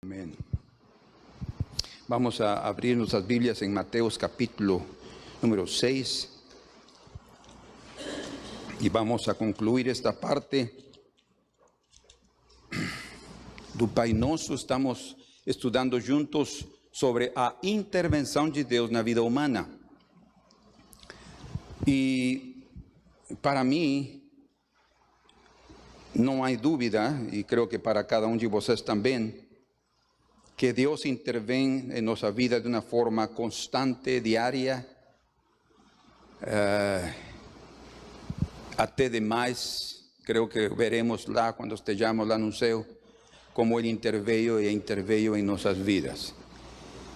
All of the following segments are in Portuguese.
Amén. Vamos a abrir nuestras Biblias en Mateos capítulo número 6 y vamos a concluir esta parte do Pai Nosso. Estamos estudando juntos sobre a intervenção de Deus na vida humana. E para mim, não há dúvida, e creio que para cada de vocês também, que Deus intervém em nossa vida de uma forma constante, diária, até demais. Creio que veremos lá, quando estejamos lá no céu, como Ele interveio e interveio em nossas vidas.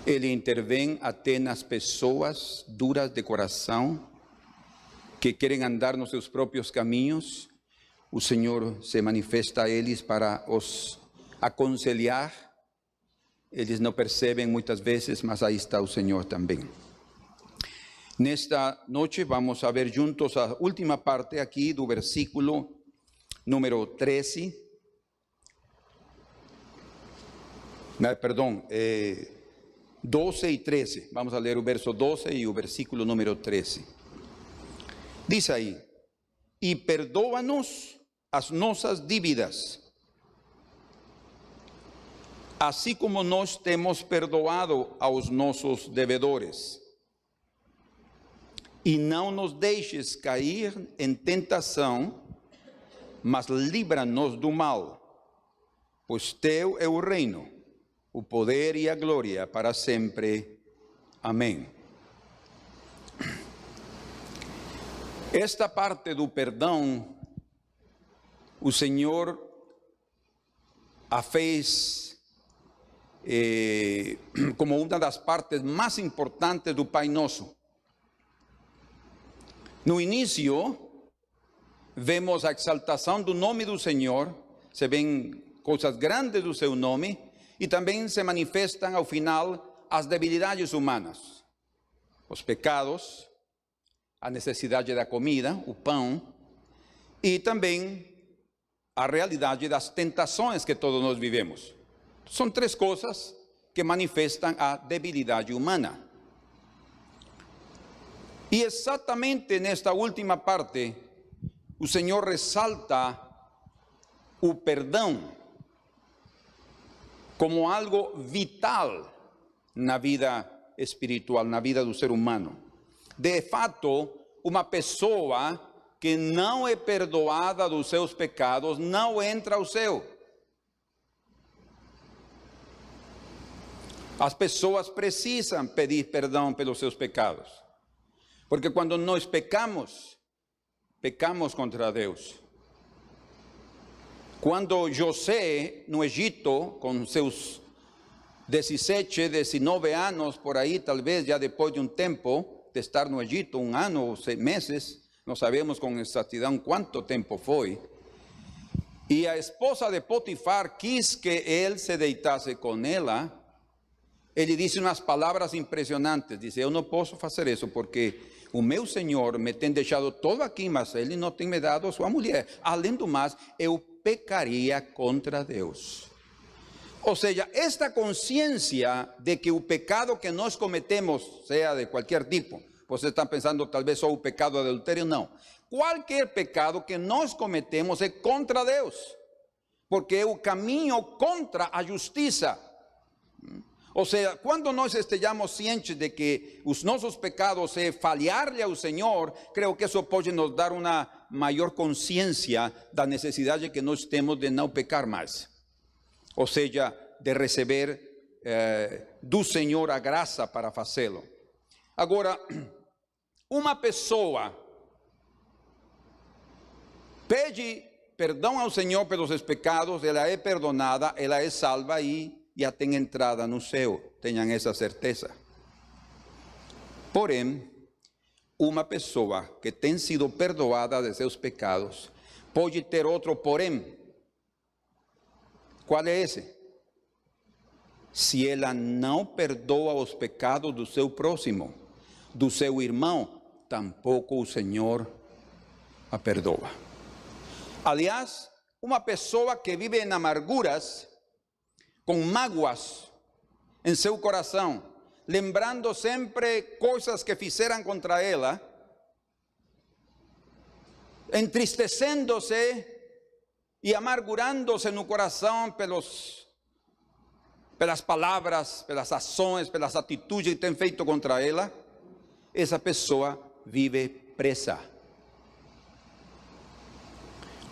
Ele intervém até nas pessoas duras de coração, que querem andar nos seus próprios caminhos. O Senhor se manifesta a eles para os aconselhar. Eles não percebem muitas vezes, mas aí está o Senhor também. Nesta noite vamos a ver juntos a última parte aqui do versículo número 13. Perdão, 12 e 13. Vamos a ler o verso 12 e o versículo número 13. Diz aí: e perdoa-nos as nossas dívidas, assim como nós temos perdoado aos nossos devedores. E não nos deixes cair em tentação, mas livra-nos do mal, pois teu é o reino, o poder e a glória para sempre. Amém. Esta parte do perdão, o Senhor a fez como uma das partes mais importantes do Pai Nosso. No início, vemos a exaltação do nome do Senhor, se ven coisas grandes do seu nome, e também se manifestam ao final as debilidades humanas, os pecados, a necessidade da comida, o pão, e também a realidade das tentações que todos nós vivemos. São três coisas que manifestam a debilidade humana. E exatamente nesta última parte, o Senhor ressalta o perdão como algo vital na vida espiritual, na vida do ser humano. De fato, uma pessoa que não é perdoada dos seus pecados não entra ao céu. As pessoas precisam pedir perdão pelos seus pecados, porque quando nós pecamos, pecamos contra Deus. Quando José, no Egito, com seus 17, 19 anos, por aí, talvez já depois de um tempo de estar no Egito, um ano ou 6 meses, não sabemos com exatidão quanto tempo foi, e a esposa de Potifar quis que ele se deitasse com ela. Ele disse umas palavras impressionantes, disse: eu não posso fazer isso, porque o meu Senhor me tem deixado todo aqui, mas Ele não tem me dado a sua mulher. Além do mais, eu pecaria contra Deus. Ou seja, esta consciência de que o pecado que nós cometemos, seja de qualquer tipo, você está pensando talvez só o pecado de adultério? Não. Qualquer pecado que nós cometemos é contra Deus, porque é o caminho contra a justiça. Ou seja, quando nós estejamos cientes de que os nossos pecados é falhar-lhe ao Senhor, creio que isso pode nos dar uma maior consciência da necessidade que nós temos de não pecar mais. Ou seja, de receber do Senhor a graça para fazê-lo. Agora, uma pessoa pede perdão ao Senhor pelos seus pecados, ela é perdonada, ela é salva e já tem entrada no céu, tenham essa certeza. Porém, uma pessoa que tem sido perdoada de seus pecados, pode ter outro porém. Qual é esse? Se ela não perdoa os pecados do seu próximo, do seu irmão, tampouco o Senhor a perdoa. Aliás, uma pessoa que vive em amarguras, com mágoas em seu coração, lembrando sempre coisas que fizeram contra ela, entristecendo-se e amargurando-se no coração pelas palavras, pelas ações, pelas atitudes que tem feito contra ela, essa pessoa vive presa.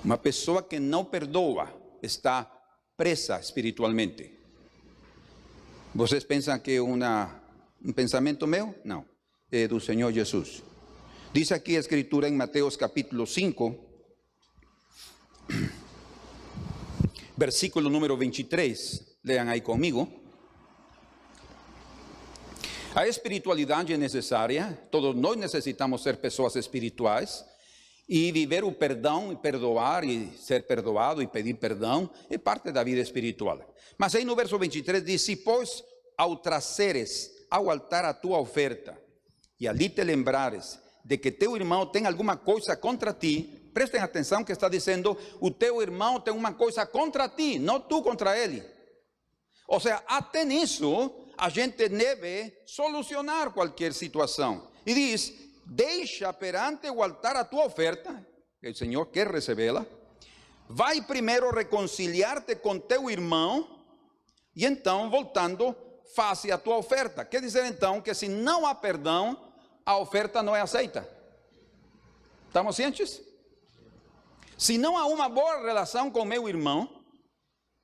Uma pessoa que não perdoa está presa espiritualmente. Vocês pensam que é um pensamento meu? Não, é do Senhor Jesus. Diz aqui a Escritura em Mateus capítulo 5, versículo número 23. Lean aí comigo. A espiritualidade é necessária. Todos nós necessitamos ser pessoas espirituais. E viver o perdão, e perdoar, e ser perdoado, e pedir perdão, é parte da vida espiritual. Mas aí no verso 23 diz: se pois ao trazeres ao altar a tua oferta, e ali te lembrares de que teu irmão tem alguma coisa contra ti, prestem atenção que está dizendo, o teu irmão tem uma coisa contra ti, não tu contra ele. Ou seja, até nisso, a gente deve solucionar qualquer situação. E diz: deixa perante o altar a tua oferta, que o Senhor quer recebê-la. Vai primeiro reconciliar-te com teu irmão, e então, voltando, faça a tua oferta. Quer dizer então que se não há perdão, a oferta não é aceita. Estamos cientes? Se não há uma boa relação com meu irmão,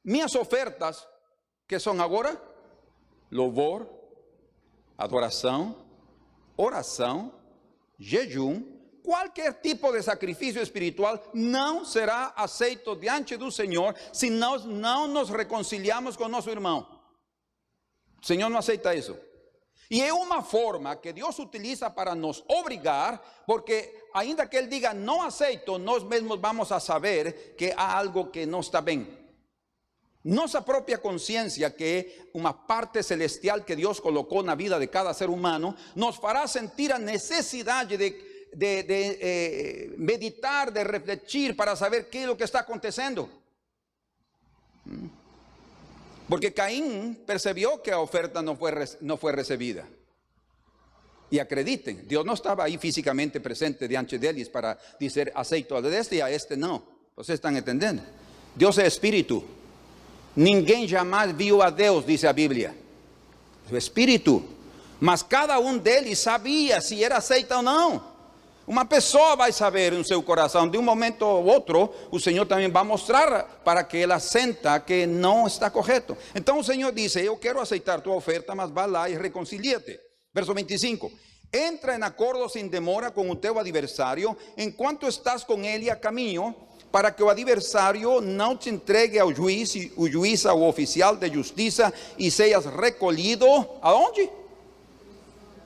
minhas ofertas, que são agora louvor, adoração, oração, jejum, qualquer tipo de sacrifício espiritual não será aceito diante do Senhor se nós não nos reconciliamos com nosso irmão. O Senhor não aceita isso. E é uma forma que Deus utiliza para nos obrigar, porque ainda que Ele diga não aceito, nós mesmos vamos a saber que há algo que não está bem. Nossa própria consciência, que é uma parte celestial que Deus colocou na vida de cada ser humano, nos fará sentir a necessidade de meditar, de refletir para saber qué es lo que está acontecendo. Porque Caín percibió que la oferta no fue recibida. Y acrediten, Dios no estaba ahí físicamente presente diante de ellos para decir aceito a este y a este no. Ustedes están entendiendo. Dios es espíritu. Ninguém jamais viu a Deus, dice a Bíblia. O espírito. Mas cada um deles sabia se era aceita ou não. Uma pessoa vai saber em seu coração, de um momento ao outro, o Senhor também vai mostrar para que ela senta que não está correto. Então o Senhor disse: eu quero aceitar tua oferta, mas vá lá e reconcilia-te. Verso 25. Entra em acordo sem demora com o teu adversário, enquanto estás com ele a caminho, para que o adversário não te entregue ao juiz, e o juiz ao oficial de justiça, e seas recolhido, aonde?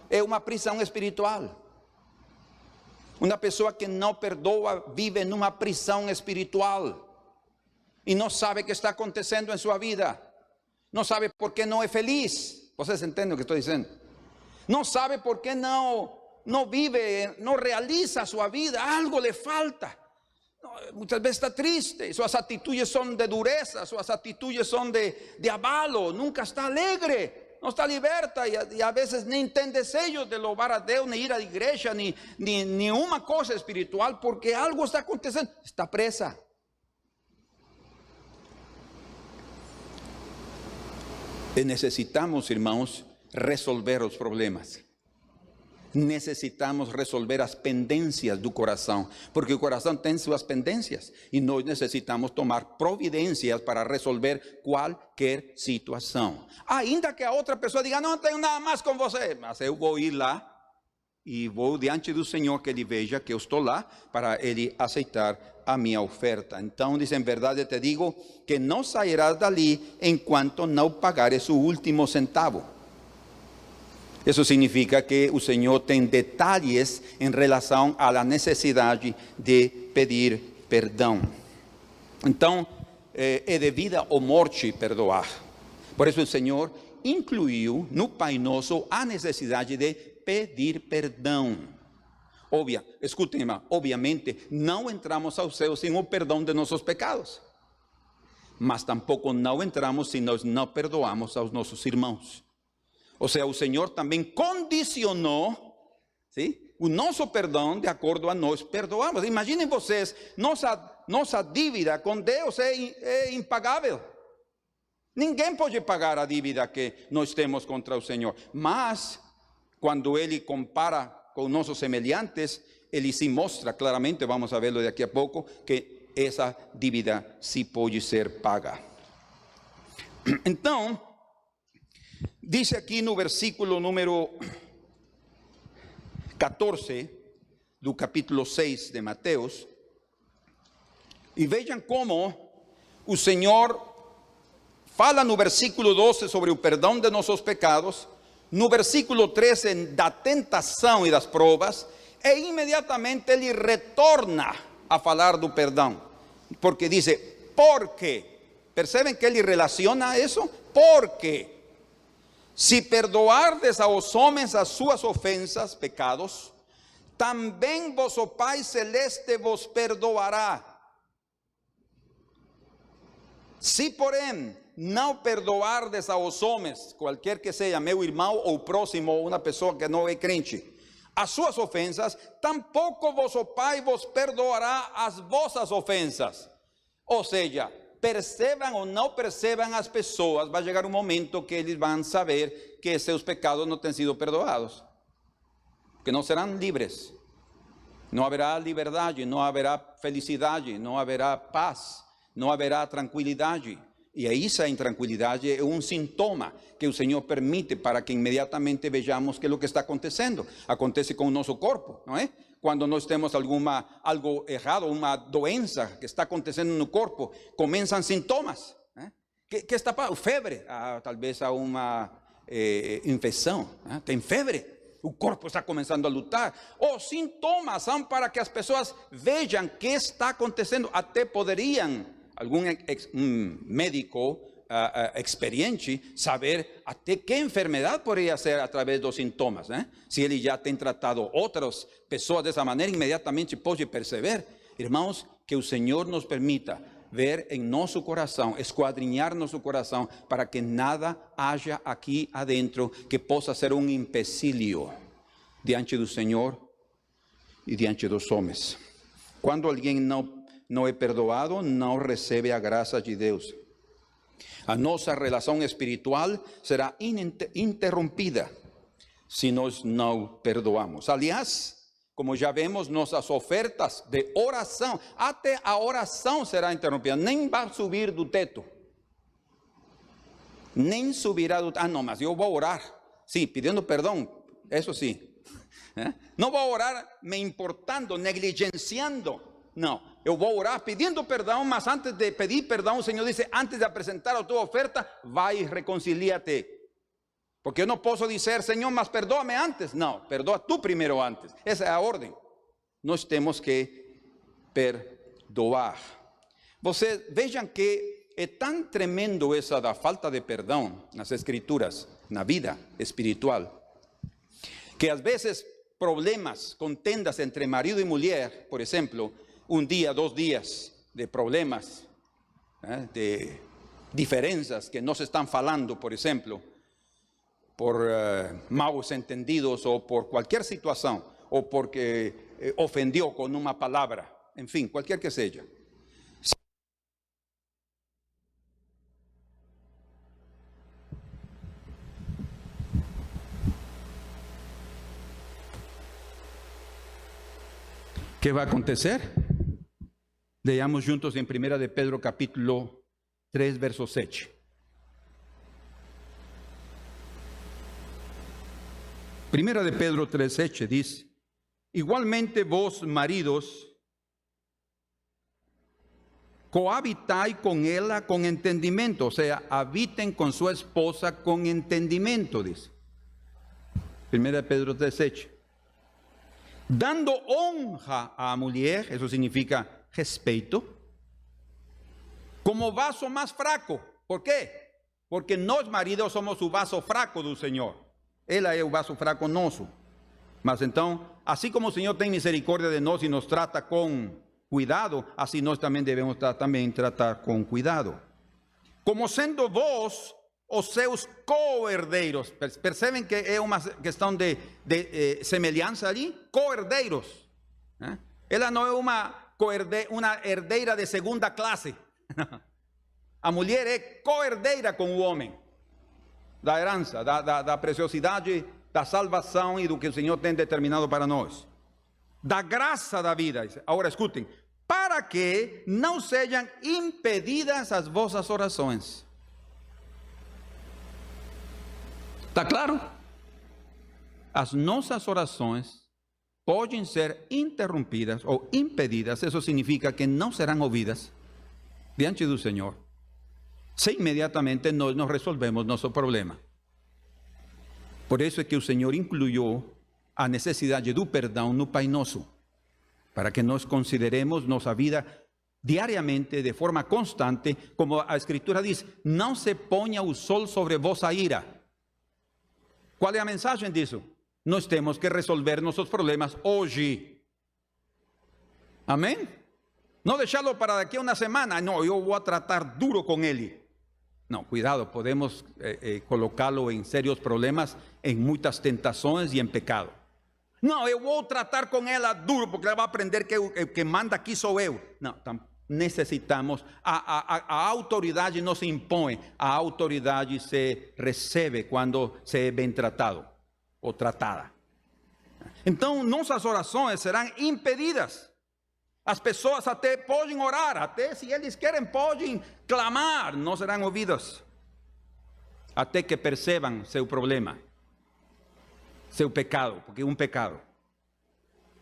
É uma prisão espiritual. Uma pessoa que não perdoa vive numa prisão espiritual e não sabe o que está acontecendo em sua vida, não sabe por que não é feliz. Vocês entendem o que estou dizendo? Não sabe por que não vive, não realiza sua vida, algo lhe falta. Muitas vezes está triste, suas atitudes são de dureza, suas atitudes são de abalo, nunca está alegre. Não está liberta e a vezes nem tem desejo de louvar a Deus, nem ir à igreja, nem nenhuma coisa espiritual, porque algo está acontecendo, está presa. E necessitamos, irmãos, resolver os problemas. Necesitamos resolver as pendências do coração, porque o coração tem suas pendências e nós necessitamos tomar providências para resolver qualquer situação. Ainda que a outra pessoa diga: não tenho nada mais com você, mas eu vou ir lá e vou diante do Senhor, que Ele veja que eu estou lá, para Ele aceitar a minha oferta. Então diz: em verdade te digo que não sairás dali enquanto não pagares o último centavo. Isso significa que o Senhor tem detalhes em relação à necessidade de pedir perdão. Então, é de vida ou morte perdoar. Por isso o Senhor incluiu no Pai Nosso a necessidade de pedir perdão. Escutem, irmão, obviamente não entramos ao céu sem o perdão de nossos pecados. mas tampouco não entramos se nós não perdoamos aos nossos irmãos. Ou seja, o Senhor também condicionou, sim, o nosso perdão de acordo a nós perdoarmos. Imaginem vocês, nossa dívida com Deus é impagável. Ninguém pode pagar a dívida que nós temos contra o Senhor. Mas, quando Ele compara com nossos semelhantes, Ele se mostra claramente, vamos a verlo daqui a pouco, que essa dívida sim pode ser paga. Então, diz aqui no versículo número 14 do capítulo 6 de Mateus, e vejam como o Senhor fala no versículo 12 sobre o perdão de nossos pecados, no versículo 13 da tentação e das provas, e imediatamente ele retorna a falar do perdão, porque diz, porque, percebem que ele relaciona isso? Porque se perdoardes aos homens as suas ofensas, pecados, também vosso Pai Celeste vos perdoará. Se, porém, não perdoardes aos homens, qualquer que seja, meu irmão ou próximo, ou uma pessoa que não é crente, as suas ofensas, tampouco vosso Pai vos perdoará as vossas ofensas. Ou seja, percebam ou não percebam as pessoas, vai chegar um momento que eles vão saber que seus pecados não têm sido perdoados, que não serão livres, não haverá liberdade, não haverá felicidade, não haverá paz, não haverá tranquilidade. E essa intranquilidade é um sintoma que o Senhor permite para que imediatamente vejamos que é o que está acontecendo. Acontece com o nosso corpo, não é? Quando nós temos algo errado, uma doença que está acontecendo no corpo, começam sintomas. Que está passando? Febre, talvez há uma infecção, tem febre. O corpo está começando a lutar. Os sintomas são para que as pessoas vejam o que está acontecendo. Até poderiam, algum médico experiente, saber até que enfermidade poderia ser através dos sintomas, né? Se ele já tem tratado outras pessoas dessa maneira, imediatamente pode perceber. Irmãos, que o Senhor nos permita ver em nosso coração, esquadrinhar nosso coração, para que nada haja aqui adentro que possa ser um empecilho diante do Senhor e diante dos homens. Quando alguém não é perdoado, não recebe a graça de Deus. A nossa relação espiritual será interrompida se nós não perdoamos. Aliás, como já vemos, nossas ofertas de oração, até a oração será interrompida. Nem vai subir do teto. Nem subirá do teto. Não, mas eu vou orar. Sim, pedindo perdão, isso sim. Não vou orar me importando, negligenciando. Não, eu vou orar pedindo perdão, mas antes de pedir perdão, o Senhor disse, antes de apresentar a tua oferta, vai e reconcilia-te. Porque eu não posso dizer, Senhor, mas perdoa-me antes. Não, perdoa tu primeiro antes. Essa é a ordem. Nós temos que perdoar. Vocês vejam que é tão tremendo essa da falta de perdão nas Escrituras, na vida espiritual, que às vezes problemas, contendas entre marido e mulher, por exemplo, um dia, 2 dias de problemas, de diferenças que não se estão falando, por exemplo, por maus entendidos ou por qualquer situação, ou porque ofendió com uma palavra, enfim, qualquer que seja. O que vai acontecer? Leamos juntos em 1 de Pedro capítulo 3, verso 7. Primera de Pedro 3:7 diz: igualmente vos, maridos, cohabitai con ella con entendimiento, o sea, habiten con su esposa con entendimiento, dice. Primera de Pedro 3:7. Dando honra a mulher, eso significa respeito, como vaso más fraco. ¿Por qué? Porque nós maridos somos o vaso fraco do Senhor. Ela é o vaso fraco nosso. Mas então, assim como o Senhor tem misericórdia de nós e nos trata com cuidado, assim nós também devemos tratar com cuidado. como sendo vós os seus co-herdeiros. Percebem que é uma questão de semelhança ali? Co-herdeiros. Ela não é uma herdeira de segunda classe. A mulher é co-herdeira com o homem da herança, da preciosidade, da salvação e do que o Senhor tem determinado para nós. Da graça da vida. Agora escutem. Para que não sejam impedidas as vossas orações. Está claro? As nossas orações podem ser interrompidas ou impedidas. Isso significa que não serão ouvidas diante do Senhor, se imediatamente nós não resolvemos nosso problema. Por isso é que o Senhor incluiu a necessidade do perdão no Pai Nosso, para que nós consideremos nossa vida diariamente, de forma constante, como a Escritura diz, não se ponha o sol sobre vossa ira. Qual é a mensagem disso? Nós temos que resolver nossos problemas hoje. Amém? Não deixá-lo para daqui a uma semana. Não, eu vou tratar duro com ele. Não, cuidado, podemos colocá-lo em sérios problemas, em muitas tentações e em pecado. Não, eu vou tratar com ela duro, porque ela vai aprender que o que manda aqui sou eu. Não, necessitamos, a autoridade não se impõe, a autoridade se recebe quando se é bem tratado ou tratada. Então, nossas orações serão impedidas. As pessoas até podem orar, até se eles querem podem clamar, não serão ouvidas. Até que percebam seu problema, seu pecado, porque é um pecado,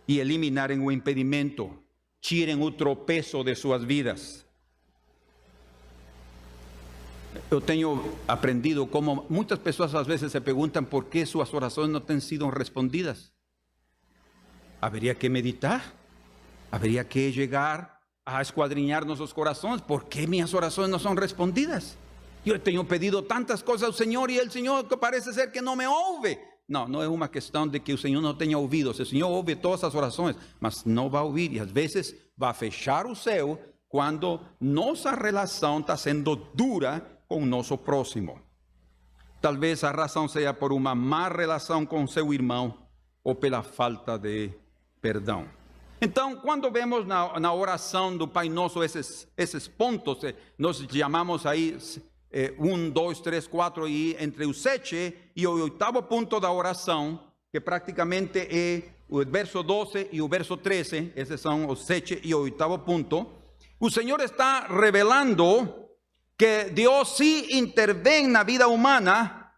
e eliminarem o impedimento, tirem o tropeço de suas vidas. Eu tenho aprendido como muitas pessoas às vezes se perguntam por que suas orações não têm sido respondidas. Haveria que meditar, haveria que chegar a esquadrinhar nossos corações. ¿Por que minhas orações não são respondidas? Eu tenho pedido tantas coisas ao Senhor e o Senhor parece ser que não me ouve. Não, não é uma questão de que o Senhor não tenha ouvido. O Senhor ouve todas as orações, mas não vai ouvir. E às vezes vai fechar o céu quando nossa relação está sendo dura com o nosso próximo. Talvez a razão seja por uma má relação com seu irmão ou pela falta de perdão. Então, quando vemos na oração do Pai Nosso esses pontos, nós chamamos aí 1, 2, 3, 4 e entre o 7 e o 8º ponto da oração, que praticamente é o verso 12 e o verso 13, esses são os 7 e o 8º ponto. O Senhor está revelando que Deus se intervém na vida humana,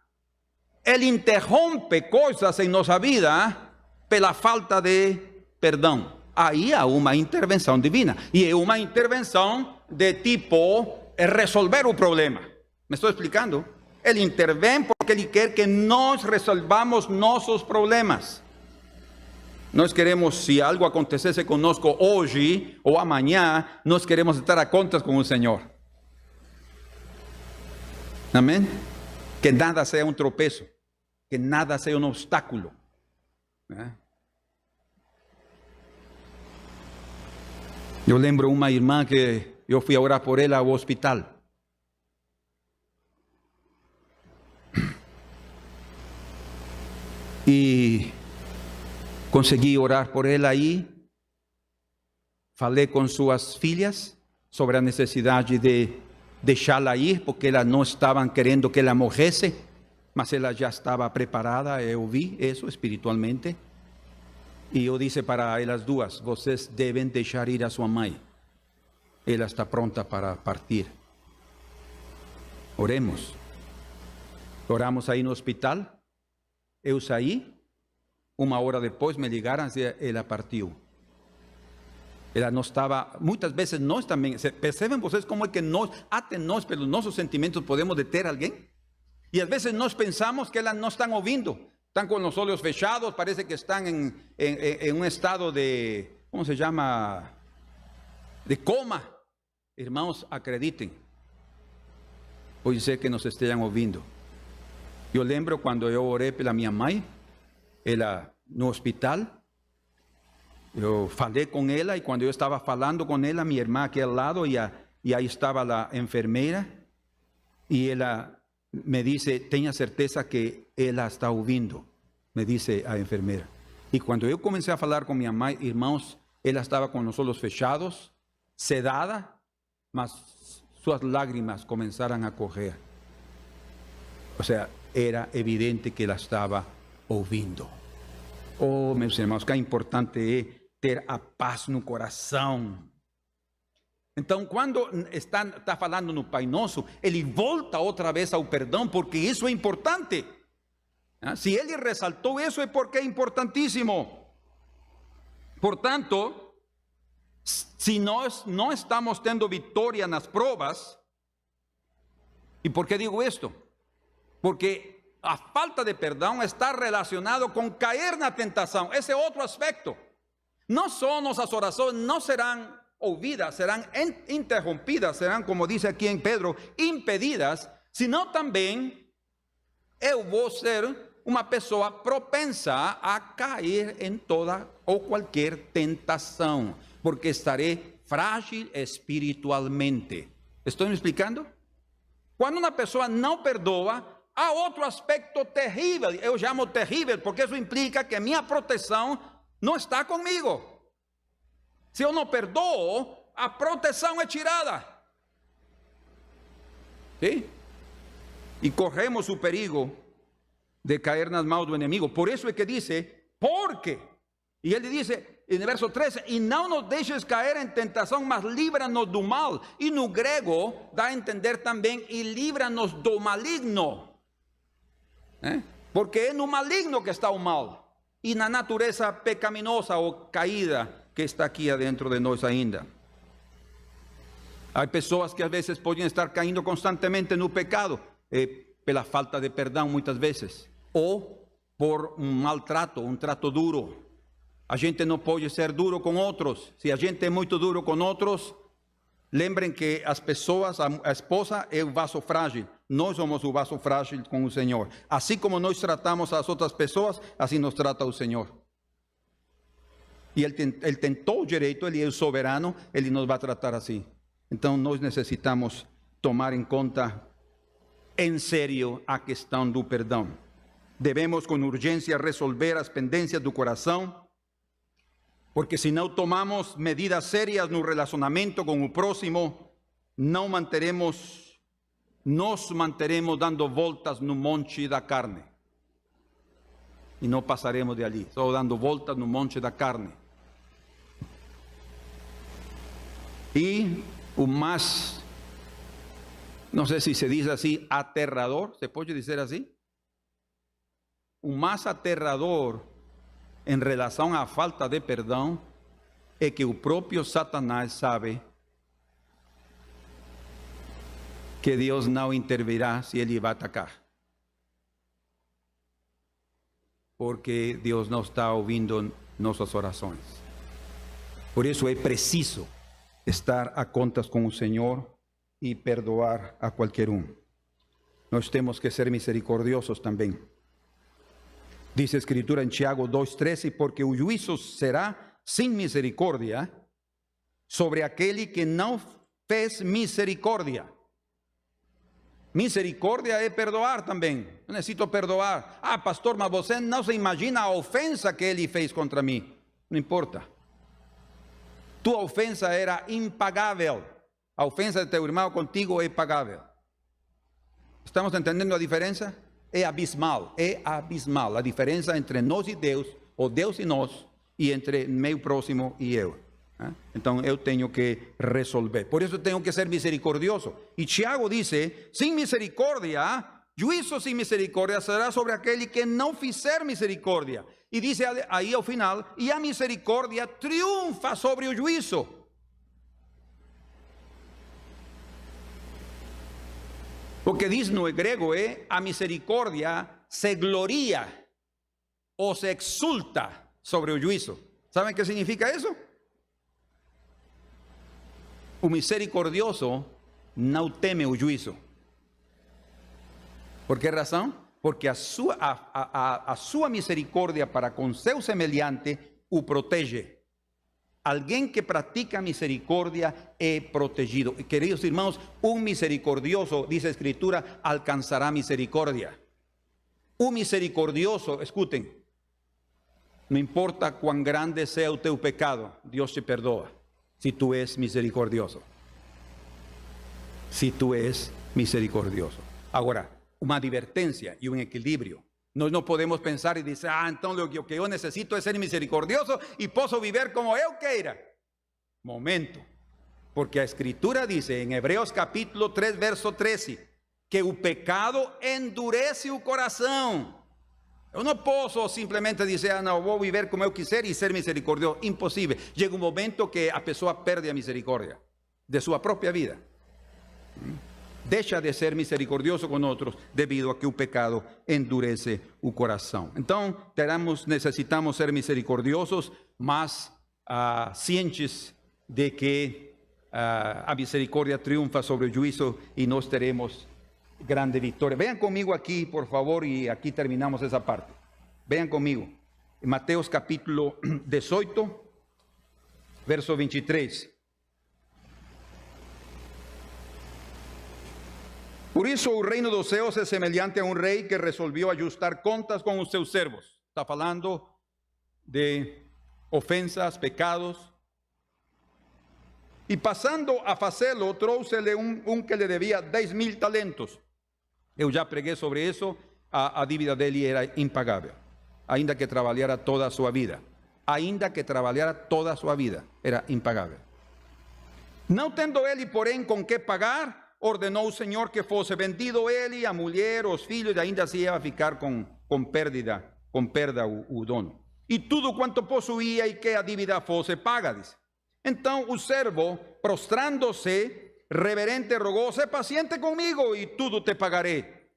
Ele interrompe coisas em nossa vida pela falta de perdão. Aí há uma intervenção divina, e é uma intervenção de tipo resolver o problema. ¿Me estou explicando? Ele intervém porque Ele quer que nós resolvamos nossos problemas. Nós queremos, se algo acontecesse conosco hoje ou amanhã, nós queremos estar a contas com o Senhor. Amém? Que nada seja um tropeço, que nada seja um obstáculo. Eu lembro uma irmã que eu fui orar por ela ao hospital. E consegui orar por ela aí. Falei com suas filhas sobre a necessidade de deixá-la ir, porque elas não estavam querendo que ela morresse, mas ela já estava preparada. Eu vi isso espiritualmente. E eu disse para elas duas: vocês devem deixar ir a sua mãe. Ela está pronta para partir. Oremos. Oramos aí no hospital. Eu saí. Uma hora depois me ligaram e ela partiu. Ela não estava, muitas vezes nós também, percebem vocês como é que nós, até nós, pelos nossos sentimentos, podemos deter alguém? E às vezes nós pensamos que elas não estão ouvindo, estão com os olhos fechados, parece que estão em um estado de, ¿cómo se llama? De coma. Irmãos, acreditem, pode ser que nos estejam ouvindo. Eu lembro quando eu orei pela minha mãe, ela no hospital, eu falei com ela, e quando eu estava falando com ela, minha irmã aqui ao lado, e aí estava a enfermeira, E ela me dice, tenha certeza que ela está ouvindo, me dice a enfermera. E quando eu comecei a falar com minha mãe, irmãos, ela estava com os olhos fechados, sedada, mas suas lágrimas começaram a correr. O sea, era evidente que ela estava ouvindo. Oh, meus irmãos, que importante é ter a paz no coração. Então, quando está falando no Pai Nosso, ele volta outra vez ao perdão, porque isso é importante. Se ele ressaltou isso, é porque é importantíssimo. Portanto, se nós não estamos tendo vitória nas provas, ¿y por qué digo esto? Porque a falta de perdão está relacionado com cair na tentação. Esse é outro aspecto. Não só nossas orações não serão ouvidas, serão interrompidas, serão, como diz aqui em Pedro, impedidas, senão também eu vou ser uma pessoa propensa a cair em toda ou qualquer tentação, porque estarei frágil espiritualmente. Estou me explicando? Quando uma pessoa não perdoa, há outro aspecto terrível, eu chamo terrível, porque isso implica que a minha proteção não está comigo. Se eu não perdoo, a proteção é tirada. ¿Sí? E corremos o perigo de cair nas mãos do inimigo. Por isso é que diz, porque. E ele diz, no verso 13, e não nos deixes cair em tentação, mas livra-nos do mal. E no grego dá a entender também, e livra-nos do maligno. Porque é no maligno que está o mal. E na natureza pecaminosa ou caída que está aqui dentro de nós ainda. Há pessoas que às vezes podem estar caindo constantemente no pecado, pela falta de perdão muitas vezes, ou por um maltrato, um trato duro. A gente não pode ser duro com outros. Se a gente é muito duro com outros, lembrem que as pessoas, a esposa é o vaso frágil. Nós somos o vaso frágil com o Senhor. Assim como nós tratamos as outras pessoas, assim nos trata o Senhor. E ele tentou o direito, ele é o soberano, ele nos vai tratar assim. Então nós necessitamos tomar em conta em sério a questão do perdão. Devemos com urgência resolver as pendências do coração, porque se não tomamos medidas sérias no relacionamento com o próximo, nos manteremos dando voltas no monte da carne. E não passaremos de ali, só dando voltas no monte da carne. E o mais, não sei se diz assim, aterrador, se pode dizer assim? O mais aterrador em relação à falta de perdão é que o próprio Satanás sabe que Deus não intervirá se ele vai atacar. Porque Deus não está ouvindo nossas orações. Por isso é preciso estar a contas com o Senhor e perdoar a qualquer um. Nós temos que ser misericordiosos também. Diz a Escritura em Tiago 2,13, porque o juízo será sem misericórdia sobre aquele que não fez misericórdia. Misericórdia é perdoar também. Eu necessito perdoar. Ah, pastor, mas você não se imagina a ofensa que ele fez contra mim. Não importa. Tua ofensa era impagável. A ofensa de teu irmão contigo é pagável. Estamos entendendo a diferença? É abismal, a diferença entre nós e Deus, ou Deus e nós, e entre meu próximo e eu. Então eu tenho que resolver, por isso tenho que ser misericordioso. E Tiago diz, sem misericórdia, juízo sem misericórdia será sobre aquele que não fizer misericórdia. E diz aí ao final, e a misericórdia triunfa sobre o juízo. O que diz no grego é, a misericórdia se gloria ou se exulta sobre o juízo. ¿Saben o que significa isso? O misericordioso não teme o juízo. ¿Por que razão? Porque a sua misericórdia para com seu semelhante o protege. Alguien que practica misericordia he protegido. Queridos hermanos, un misericordioso, dice la Escritura, alcanzará misericordia. Un misericordioso, escuchen, no importa cuán grande sea tu pecado, Dios te perdona si tú eres misericordioso. Si tú eres misericordioso. Ahora, una advertencia y un equilibrio. No podemos pensar y decir, entonces lo que yo necesito es ser misericordioso y puedo vivir como yo quiera. Momento. Porque la Escritura dice en Hebreos capítulo 3, verso 13, que el pecado endurece el corazón. Yo no puedo simplemente decir, no, voy a vivir como yo quisiera y ser misericordioso. Imposible. Llega un momento que a persona pierde la misericordia de su propia vida. Deja de ser misericordioso con otros debido a que el pecado endurece el corazón. Entonces, necesitamos ser misericordiosos, más cientes de que a misericordia triunfa sobre el juicio y nos teremos grande victoria. Vean conmigo aquí, por favor, y aquí terminamos esa parte. Vean conmigo. En Mateos capítulo 18, verso 23. Por eso el reino de los cielos es semejante a un rey que resolvió ajustar contas con sus servos. Está hablando de ofensas, pecados. Y pasando a hacerlo, trouxele un que le debía 10,000 talentos. Yo ya pregué sobre eso, a dívida dele era impagável. Ainda que trabajara toda su vida. Ainda que trabajara toda su vida, era impagável. No tendo ele, porém, con qué pagar, ordenou o Senhor que fosse vendido ele, a mulher, os filhos, e ainda assim ia ficar com perda o dono. E tudo quanto possuía e que a dívida fosse paga, diz. Então o servo, prostrando-se, reverente, rogou, sé paciente comigo e tudo te pagaré.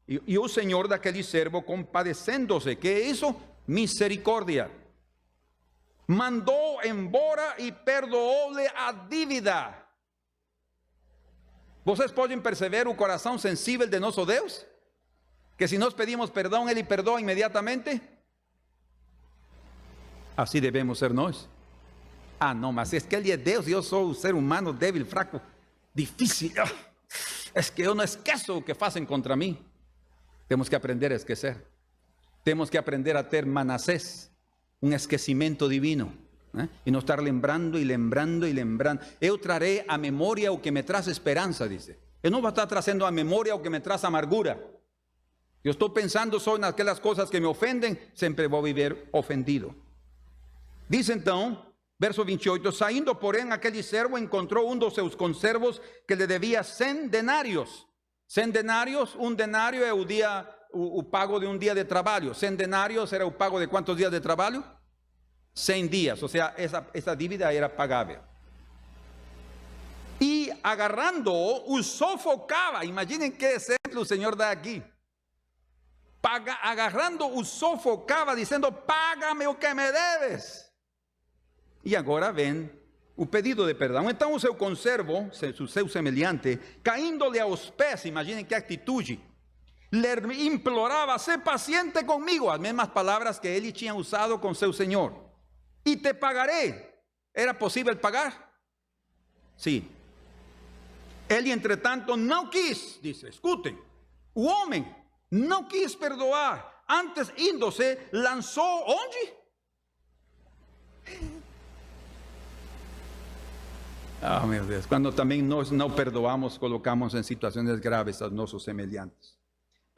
E o Senhor daquele servo, compadecendo-se, que hizo? Misericórdia. Mandou embora e perdoou-lhe a dívida. Vocês podem perceber o coração sensível de nosso Deus? Que se nós pedimos perdão, Ele perdoa imediatamente. Assim devemos ser nós. Não, mas é que Ele é Deus e eu sou um ser humano débil, fraco, difícil. É que eu não esqueço o que fazem contra mim. Temos que aprender a esquecer. Temos que aprender a ter Manassés, um esquecimento divino. E não estar lembrando e lembrando e lembrando. Eu trarei à memória o que me traz esperança, diz. Eu não vou estar trazendo à memória o que me traz amargura. Eu estou pensando só naquelas coisas que me ofendem, sempre vou viver ofendido. Diz então, verso 28, saindo, porém, aquele servo encontrou dos seus conservos que lhe devia 100 denários. 100 denários, um denário é o pago de um dia de trabalho. 100 denários era o pago de quantos dias de trabalho? 100 días, o sea, esa dívida era pagable. Y agarrando-o, sofocaba. Imaginen qué ejemplo el Señor da aquí. Agarrando-o, sofocaba, diciendo, págame o que me debes. Y agora ven o pedido de perdão. Então o seu conservo, o seu semelhante, caindo-lhe aos pés, imaginem que atitude, lhe implorava, sé paciente comigo, as mesmas palavras que ele tinha usado com seu Senhor. Y te pagaré. ¿Era posible pagar? Sí. Él, entretanto, não quis, dice, escutem, o homem não quis perdoar. Antes, indo-se, lançou onde? Meu Deus. Quando também nós não perdoamos, colocamos em situações graves a nossos semelhantes.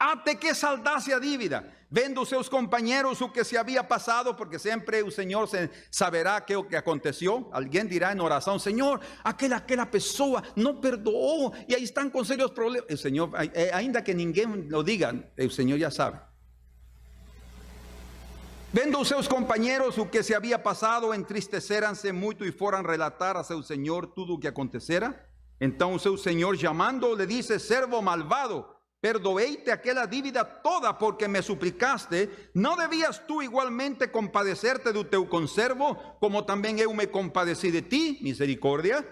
Até que saldasse a dívida, vendo seus companheiros o que se havia passado, porque sempre o Senhor saberá que o que aconteceu. Alguém dirá em oração, Senhor, aquela pessoa não perdoou e aí estão com sérios problemas. O Senhor, ainda que ninguém lo diga, o Senhor já sabe. Vendo os seus companheiros o que se havia passado, entristeceram-se muito e foram relatar a seu Senhor tudo o que acontecera. Então o seu Senhor, chamando, lhe disse, servo malvado, perdoei-te aquela dívida toda porque me suplicaste. ¿No debías tú igualmente compadecerte do teu conservo, como também eu me compadeci de ti? Misericordia.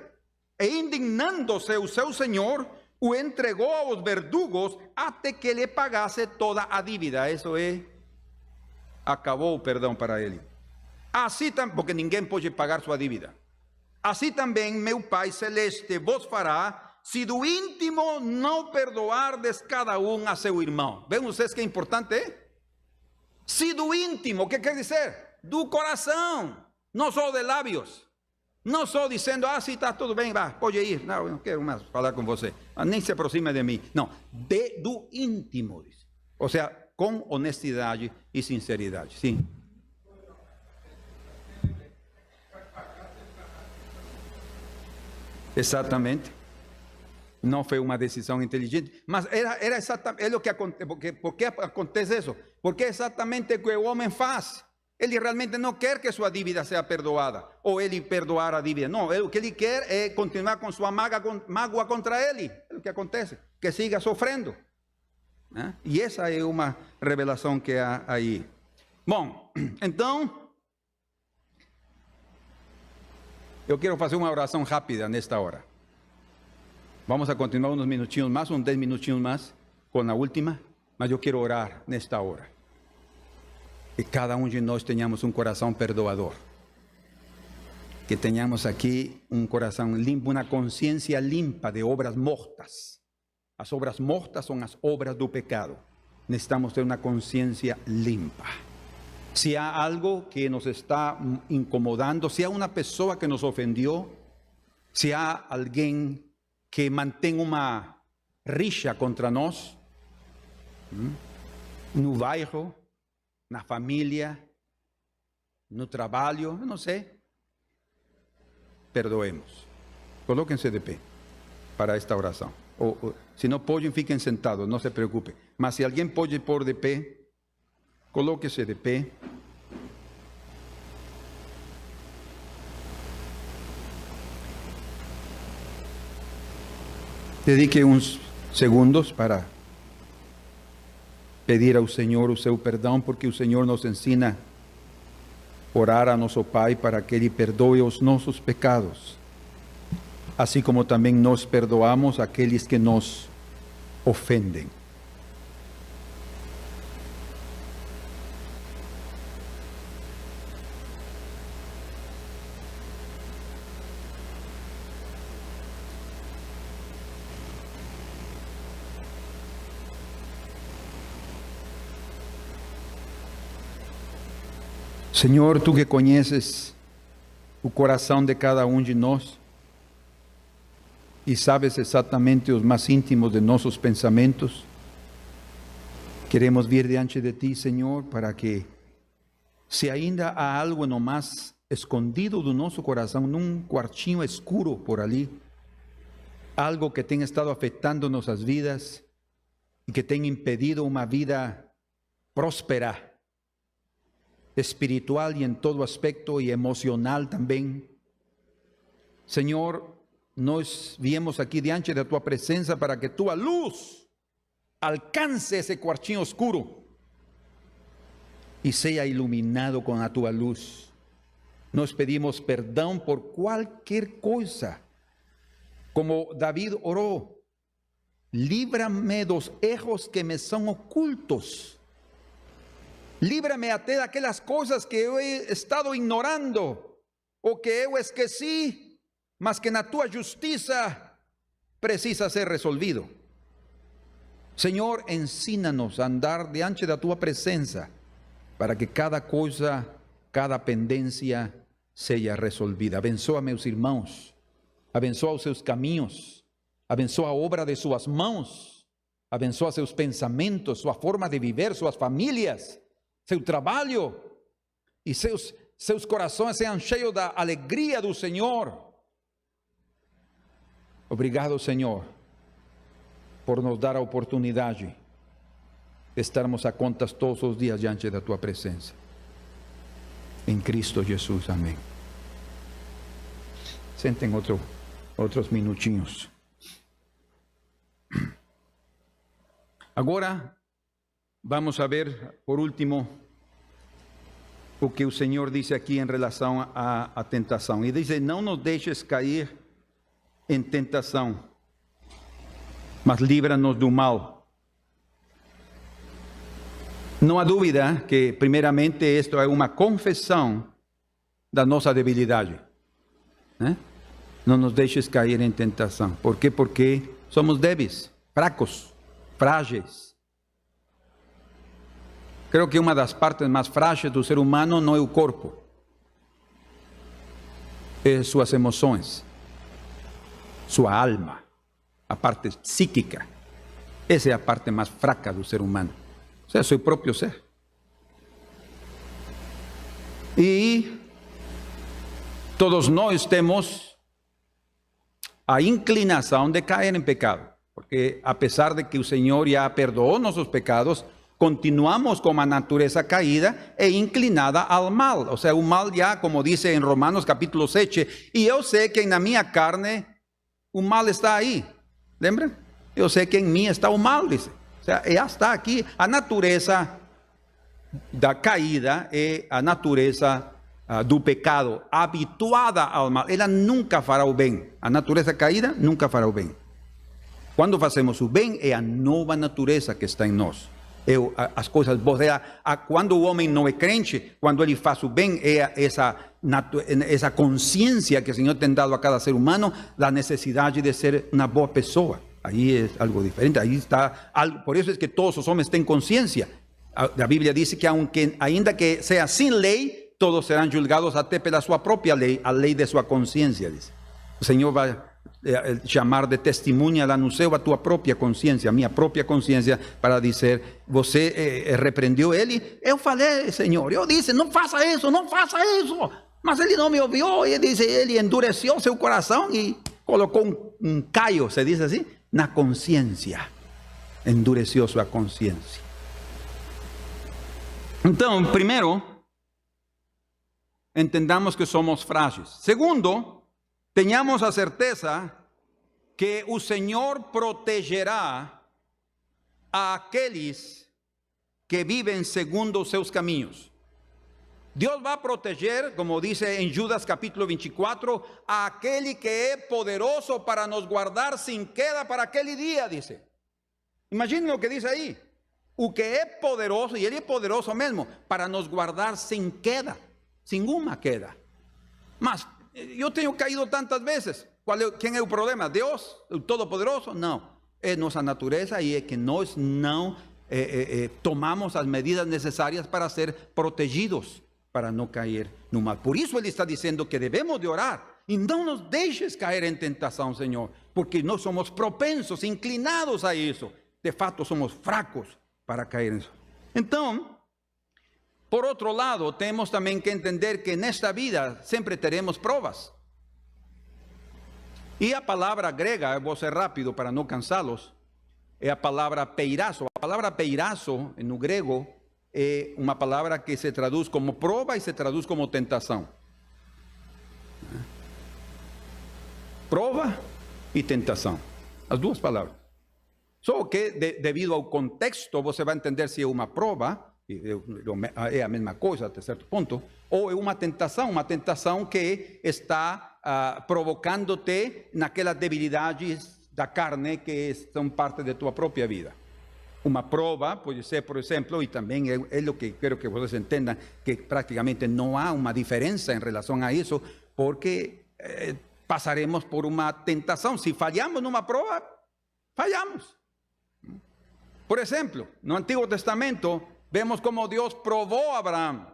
E indignando-se o seu Senhor, o entregou aos verdugos até que lhe pagase toda a dívida. Eso acabou o perdão para ele. Assim também, porque ninguém pode pagar sua dívida. Assim também meu Pai Celeste vos fará, se do íntimo não perdoardes cada um a seu irmão. Vêem vocês que importante é? Se do íntimo, o que quer dizer? Do coração, não só de lábios. Não só dizendo, sim, está tudo bem, vá, pode ir. Não, eu não quero mais falar com você. Nem se aproxima de mim. Não, do íntimo, diz. Ou seja, com honestidade e sinceridade. Sim. Exatamente. Não foi uma decisão inteligente, mas era exatamente o que acontece. Por que acontece isso? Porque é exatamente o que o homem faz. Ele realmente não quer que sua dívida seja perdoada, ou ele perdoar a dívida. Não, o que ele quer é continuar com sua mágoa contra ele. É o que acontece, que siga sofrendo. E essa é uma revelação que há aí. Bom, então, eu quero fazer uma oração rápida nesta hora. Vamos a continuar uns minutinhos mais, uns 10 minutinhos mais, com a última, mas eu quero orar nesta hora. Que cada um de nós tenhamos um coração perdoador. Que tenhamos aqui um coração limpo, uma consciência limpa de obras mortas. As obras mortas são as obras do pecado. Necesitamos ter uma consciência limpa. Se há algo que nos está incomodando, se há uma pessoa que nos ofendeu, se há alguém que mantém uma rixa contra nós, no bairro, na família, no trabalho, não sei, perdoemos. Colóquense de pé para esta oração. Ou, se não podem, fiquem sentados, não se preocupem. Mas se alguém pode pôr de pé, colóquese de pé. Dedique uns segundos para pedir ao Senhor o seu perdão, porque o Senhor nos ensina a orar a nosso Pai para que Ele perdoe os nossos pecados, assim como também nós perdoamos aqueles que nos ofendem. Senhor, Tu que conheces o coração de cada um de nós e sabes exatamente os mais íntimos de nossos pensamentos, queremos vir diante de Ti, Senhor, para que, se ainda há algo no mais escondido do nosso coração, num quartinho escuro por ali, algo que tenha estado afetando nossas vidas e que tenha impedido uma vida próspera, espiritual e em todo aspecto e emocional também. Senhor, nós viemos aqui diante da Tua presença para que Tua luz alcance esse quartinho oscuro e seja iluminado com a Tua luz. Nós pedimos perdão por qualquer coisa, como David orou: líbrame dos erros que me são ocultos. Líbrame até daquelas coisas que eu he estado ignorando, ou que eu esqueci, mas que na Tua justiça precisa ser resolvido. Senhor, ensina-nos a andar diante da Tua presença, para que cada coisa, cada pendência seja resolvida. Abençoa meus irmãos, abençoa os seus caminhos, abençoa a obra de suas mãos, abençoa seus pensamentos, sua forma de viver, suas famílias, seu trabalho, e seus corações sejam cheios da alegria do Senhor. Obrigado, Senhor, por nos dar a oportunidade de estarmos a contas todos os dias diante da Tua presença. Em Cristo Jesus, amém. Sentem outros minutinhos. Agora, vamos a ver, por último, o que o Senhor disse aqui em relação à tentação. E diz: não nos deixes cair em tentação, mas livra-nos do mal. Não há dúvida que, primeiramente, isto é uma confissão da nossa debilidade. Não nos deixes cair em tentação. Por quê? Porque somos débeis, fracos, frágeis. Creo que uma das partes mais frágeis do ser humano não é o corpo, é suas emoções, sua alma, a parte psíquica. Essa é a parte mais fraca do ser humano, ou seja, seu próprio ser. E todos nós temos a inclinação de cair em pecado, porque apesar de que o Senhor já perdoou nossos pecados, continuamos com a natureza caída e inclinada ao mal. Ou seja, o mal já, como diz em Romanos capítulo 7, e eu sei que na minha carne o mal está aí. Lembram? Eu sei que em mim está o mal, diz. Ou seja, já está aqui. A natureza da caída é a natureza do pecado, habituada ao mal. Ela nunca fará o bem. A natureza caída nunca fará o bem. Quando fazemos o bem, é a nova natureza que está em nós. As coisas boas, quando o homem não é crente, quando ele faz o bem, é essa consciência que o Senhor tem dado a cada ser humano, da necessidade de ser uma boa pessoa. Aí é algo diferente, aí está, por isso é que todos os homens têm consciência. A Bíblia diz que ainda que seja sem lei, todos serão julgados até pela sua própria lei, a lei de sua consciência. Diz. O Senhor vai chamar de testemunha lá no céu a tua própria consciência, a minha própria consciência, para dizer, você repreendeu ele? Eu falei, Senhor, eu disse, não faça isso, não faça isso, mas ele não me ouviu, e ele endureceu seu coração e colocou um caio, se diz assim, na consciência, endureceu sua consciência. Então, primeiro, entendamos que somos frágeis. Segundo, tenhamos a certeza que o Senhor protegerá a aqueles que vivem segundo os seus caminhos. Deus vai proteger, como diz em Judas capítulo 24, a aquele que é poderoso para nos guardar sem queda para aquele dia, diz. Imaginem o que diz aí. O que é poderoso, e ele é poderoso mesmo, para nos guardar sem queda, sem uma queda. Mas eu tenho caído tantas vezes. Quem é o problema? Deus, o Todo-Poderoso? Não. É nossa natureza e é que nós não tomamos as medidas necessárias para ser protegidos, para não cair no mal. Por isso ele está dizendo que devemos de orar. E não nos deixes cair em tentação, Senhor, porque nós somos propensos, inclinados a isso. De fato, somos fracos para cair nisso. Então, por outro lado, temos também que entender que nesta vida sempre teremos provas. E a palavra grega, eu vou ser rápido para não cansá-los, é a palavra peirazo. A palavra peirazo, no grego, é uma palavra que se traduz como prova e se traduz como tentação. Prova e tentação. As duas palavras. Só que, devido ao contexto, você vai entender se é uma prova, é a mesma coisa até certo ponto, ou é uma tentação que está provocando-te naquelas debilidades da carne que são parte de tua própria vida. Uma prova pode ser, por exemplo, e também é o que quero que vocês entendam, que praticamente não há uma diferença em relação a isso, porque passaremos por uma tentação. Se falhamos numa prova, falhamos. Por exemplo, no Antigo Testamento, vemos como Deus provou a Abraão.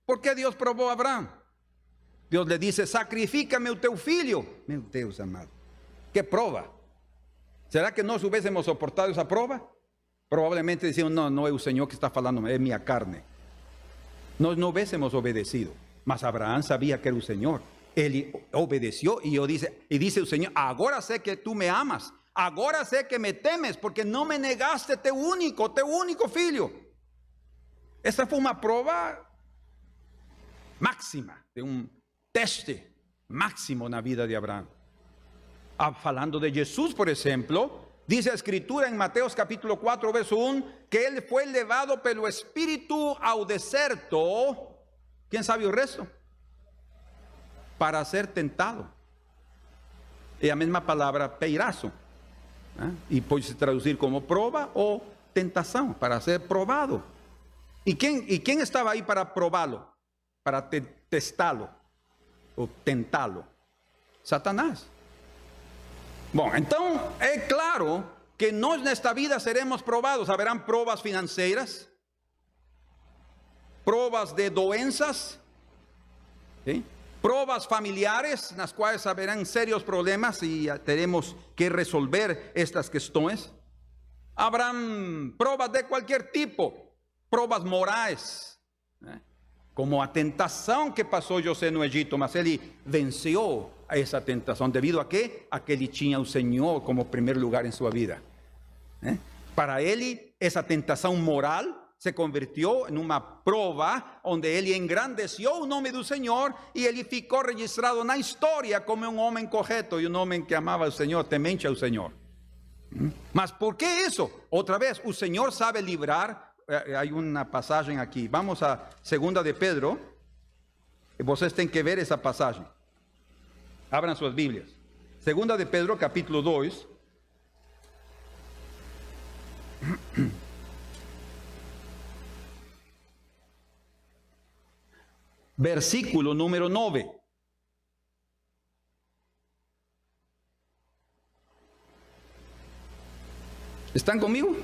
¿Por qué Dios probó a Abraham? Dios le dice, sacrifícame o teu filho. Meu Deus amado, que prova. ¿Será que nós hubiésemos soportado essa prova? Provavelmente decíamos, não é o Senhor que está falando, é minha carne. Nós não hubiésemos obedecido. Mas Abraão sabia que era o Senhor. Ele obedeció e dice o Senhor, agora sei que tu me amas. Agora sei que me temes, porque não me negaste teu único filho. Essa foi uma prova máxima, de um teste máximo na vida de Abraão. Falando de Jesus, por exemplo, diz a Escritura em Mateus capítulo 4, verso 1, que ele foi levado pelo Espírito ao deserto. Quem sabe o resto? Para ser tentado. É a mesma palavra peirazo. E pode se traduzir como prova ou tentação, para ser provado. E quem estava aí para prová-lo? Para testá-lo ou tentá-lo? Satanás. Bom, então é claro que nós nesta vida seremos provados. Haverão provas financeiras, provas de doenças, ¿sí? Provas familiares, nas quais haverão serios problemas e teremos que resolver estas questões. Habrán provas de qualquer tipo, provas morais, ¿eh? Como a tentação que passou José no Egito, mas ele venceu a essa tentação, devido a quê? A que ele tinha o Senhor como primeiro lugar em sua vida, ¿eh? Para ele, essa tentação moral se convirtió en una prueba donde él engrandeció el nombre del Señor y él ficou registrado en la historia como un hombre correcto y un hombre que amaba al Señor, temente al Señor. Mas ¿por qué eso? Otra vez, el Señor sabe librar. Hay una pasaje aquí. Vamos a 2 de Pedro. Vocês têm que ver esa pasaje. Abran sus Biblias. 2 de Pedro, capítulo 2. Versículo número 9. ¿Están conmigo?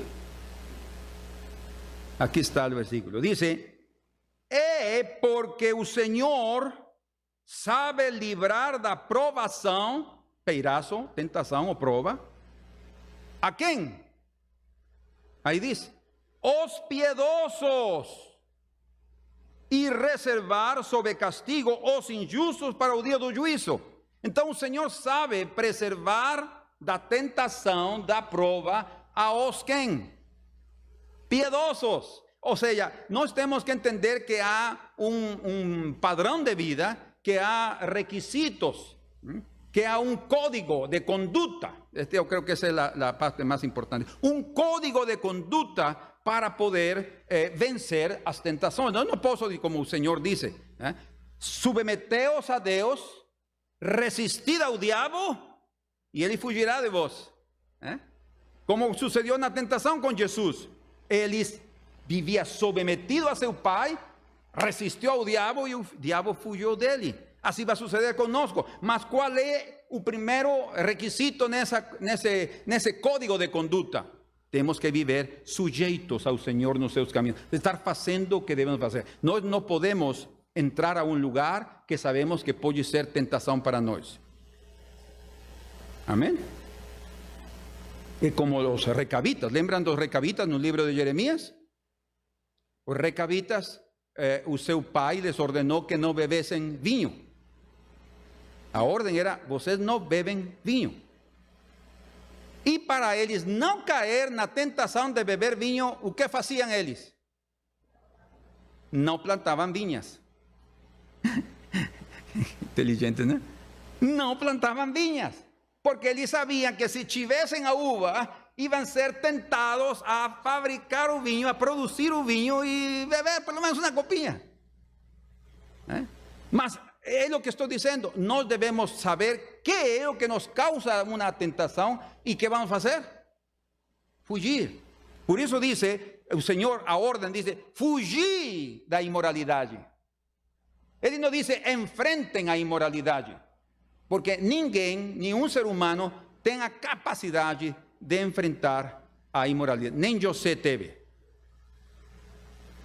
Aquí está el versículo. Dice, porque el Señor sabe livrar da provação, peiraço, tentação ou prova. ¿A quem? Aí diz, os piedosos, e reservar sob castigo os injustos para o dia do juízo. Então o Senhor sabe preservar da tentação, da prova, aos quem? Piedosos. Ou seja, nós temos que entender que há um padrão de vida, que há requisitos, que há um código de conduta. Eu creio que essa é a parte mais importante. Um código de conduta para poder vencer as tentações. Eu não posso, como o Senhor disse, submeteos a Deus, resistid ao diabo e ele fugirá de vós. Como sucedeu na tentação com Jesus. Ele vivia submetido a seu pai, resistiu ao diabo e o diabo fugiu dele. Assim vai suceder conosco. Mas qual é o primeiro requisito nesse código de conduta? Temos que viver sujeitos ao Senhor nos seus caminhos, estar fazendo o que devemos fazer. Nós não podemos entrar a um lugar que sabemos que pode ser tentação para nós. Amém? É como os recabitas. Lembram dos recabitas no livro de Jeremias? Os recabitas, o seu pai les ordenou que não bebessem vinho. A ordem era, vocês não bebem vinho. E para eles não cair na tentação de beber vinho, o que faziam eles? Não plantavam vinhas. Inteligente, né? Não plantavam vinhas. Porque eles sabiam que se tivessem a uva, iam ser tentados a fabricar o vinho, a produzir o vinho e beber pelo menos uma copinha. Mas é o que estou dizendo, nós devemos saber que é o que nos causa uma tentação e que vamos fazer? Fugir. Por isso diz o Senhor, a ordem diz, fugir da imoralidade. Ele não diz, enfrentem a imoralidade. Porque ninguém, nenhum ser humano tem a capacidade de enfrentar a imoralidade. Nem José teve.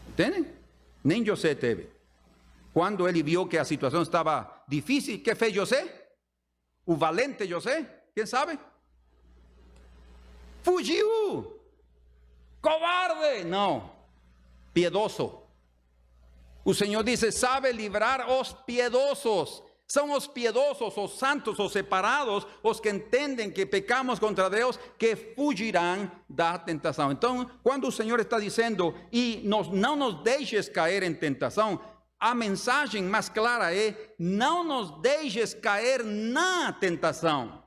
Entendem? Nem José teve. Quando ele viu que a situação estava difícil, o que fez José? O valente José, quem sabe? Fugiu. Covarde. Não. Piedoso. O Senhor diz, sabe livrar os piedosos. São os piedosos, os santos, os separados, os que entendem que pecamos contra Deus, que fugirão da tentação. Então, quando o Senhor está dizendo, e não nos deixes cair em tentação, a mensagem mais clara é, não nos deixes cair na tentação.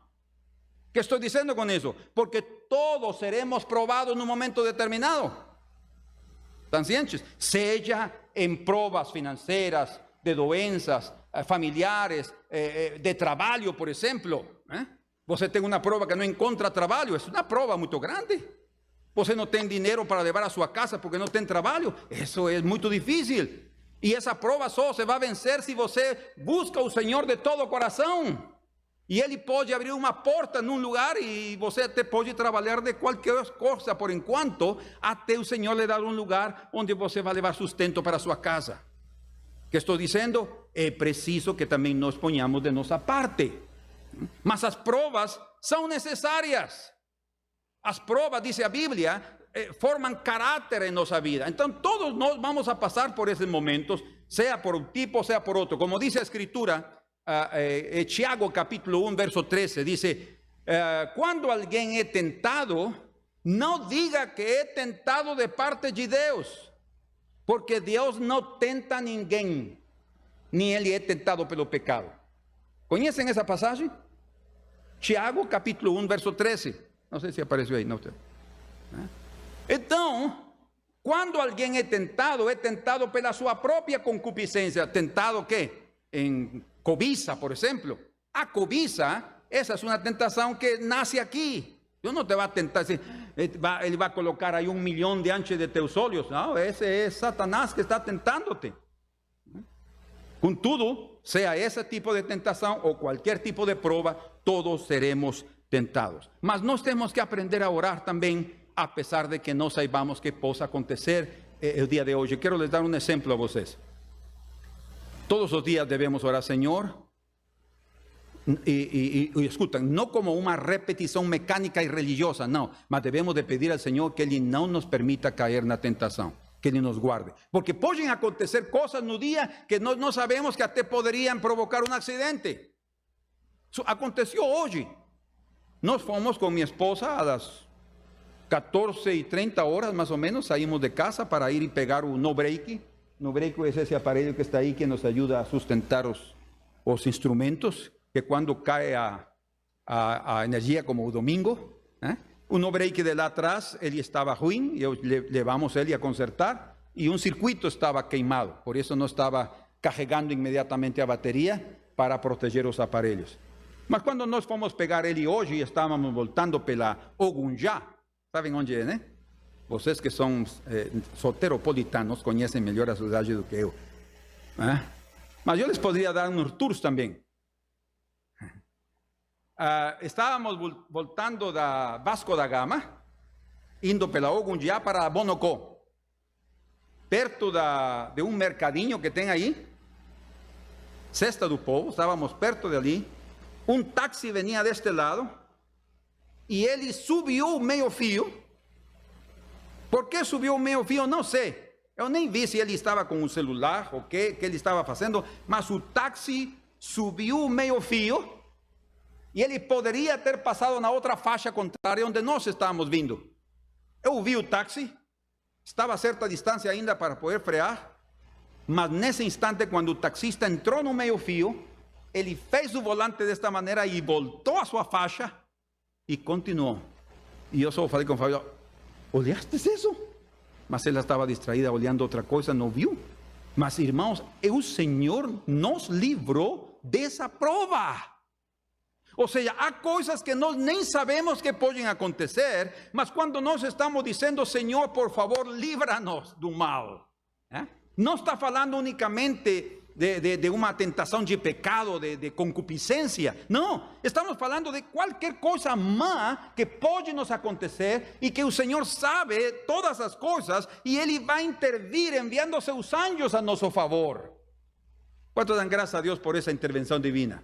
O que estou dizendo com isso? Porque todos seremos provados num momento determinado. ¿Estão cientes? Seja em provas financeiras, de doenças, familiares, de trabalho, por exemplo. Você tem uma prova que não encontra trabalho, é uma prova muito grande. Você não tem dinheiro para levar a sua casa porque não tem trabalho, isso é muito difícil. E essa prova só se vai vencer se você busca o Senhor de todo o coração. E Ele pode abrir uma porta num lugar e você até pode trabalhar de qualquer coisa por enquanto, até o Senhor lhe dar um lugar onde você vai levar sustento para a sua casa. Que estou dizendo? É preciso que também nós ponhamos de nossa parte. Mas as provas são necessárias. As provas, diz a Bíblia, formam caráter em nossa vida. Então todos nós vamos a passar por esses momentos, seja por um tipo, seja por outro. Como diz a Escritura, Tiago capítulo 1, verso 13, dice, quando alguém é tentado, não diga que é tentado de parte de Deus, porque Deus não tenta ninguém, nem Ele é tentado pelo pecado. Conhecem essa passagem? Tiago capítulo 1, verso 13. Não sei se apareceu aí. Não. Então, quando alguém é tentado pela sua própria concupiscência. Tentado o quê? Em cobiça, por exemplo. A cobiça, essa é uma tentação que nasce aqui. Deus não te vai tentar assim, Ele vai colocar aí 1 milhão diante de teus olhos. Não, esse é Satanás que está tentando-te. Contudo, seja esse tipo de tentação ou qualquer tipo de prova, todos seremos tentados. Mas nós temos que aprender a orar também, apesar de que não saibamos que possa acontecer o dia de hoje. Quero lhes dar um exemplo a vocês. Todos os dias devemos orar, Senhor, e escutem, não como uma repetição mecânica e religiosa, não, mas devemos de pedir ao Senhor que Ele não nos permita cair na tentação, que Ele nos guarde, porque podem acontecer coisas no dia que nós não sabemos, que até poderiam provocar um acidente. Isso aconteceu hoje. Nós fomos com minha esposa às 14h30 mais ou menos, saímos de casa para ir e pegar o no-break. No-break é esse aparelho que está aí, que nos ajuda a sustentar os instrumentos, que quando cai a energia, como o domingo, o no-break de lá atrás, ele estava ruim, levamos ele a consertar, e um circuito estava queimado, por isso não estava carregando imediatamente a bateria para proteger os aparelhos. Mas quando nós fomos pegar ele hoje, estávamos voltando pela Ogunjá, sabem onde é, né? Vocês que são soteropolitanos conhecem melhor a cidade do que eu. Mas eu lhes poderia dar uns tours também. Estávamos voltando da Vasco da Gama, indo pela Ogunjá para Bonocó, perto de um mercadinho que tem aí, Cesta do Povo, estávamos perto dali. Um táxi vinha deste lado e ele subiu meio fio. Por que subiu meio fio? Não sei. Eu nem vi se ele estava com o celular ou o que ele estava fazendo, mas o táxi subiu meio fio e ele poderia ter passado na outra faixa contrária onde nós estávamos vindo. Eu vi o táxi, estava a certa distância ainda para poder frear, mas nesse instante, quando o taxista entrou no meio fio, ele fez o volante desta maneira e voltou a sua faixa e continuou. E eu só falei com o Fábio, olhaste isso? Mas ela estava distraída olhando outra coisa, não viu? Mas irmãos, o Senhor nos livrou dessa prova. Ou seja, há coisas que nós nem sabemos que podem acontecer, mas quando nós estamos dizendo, Senhor, por favor, livra-nos do mal. Não está falando unicamente de uma tentação de pecado, de concupiscência. Não, estamos falando de qualquer coisa má que pode nos acontecer e que o Senhor sabe todas as coisas e Ele vai intervir enviando seus anjos a nosso favor. Quanto dan graças a Deus por essa intervenção divina?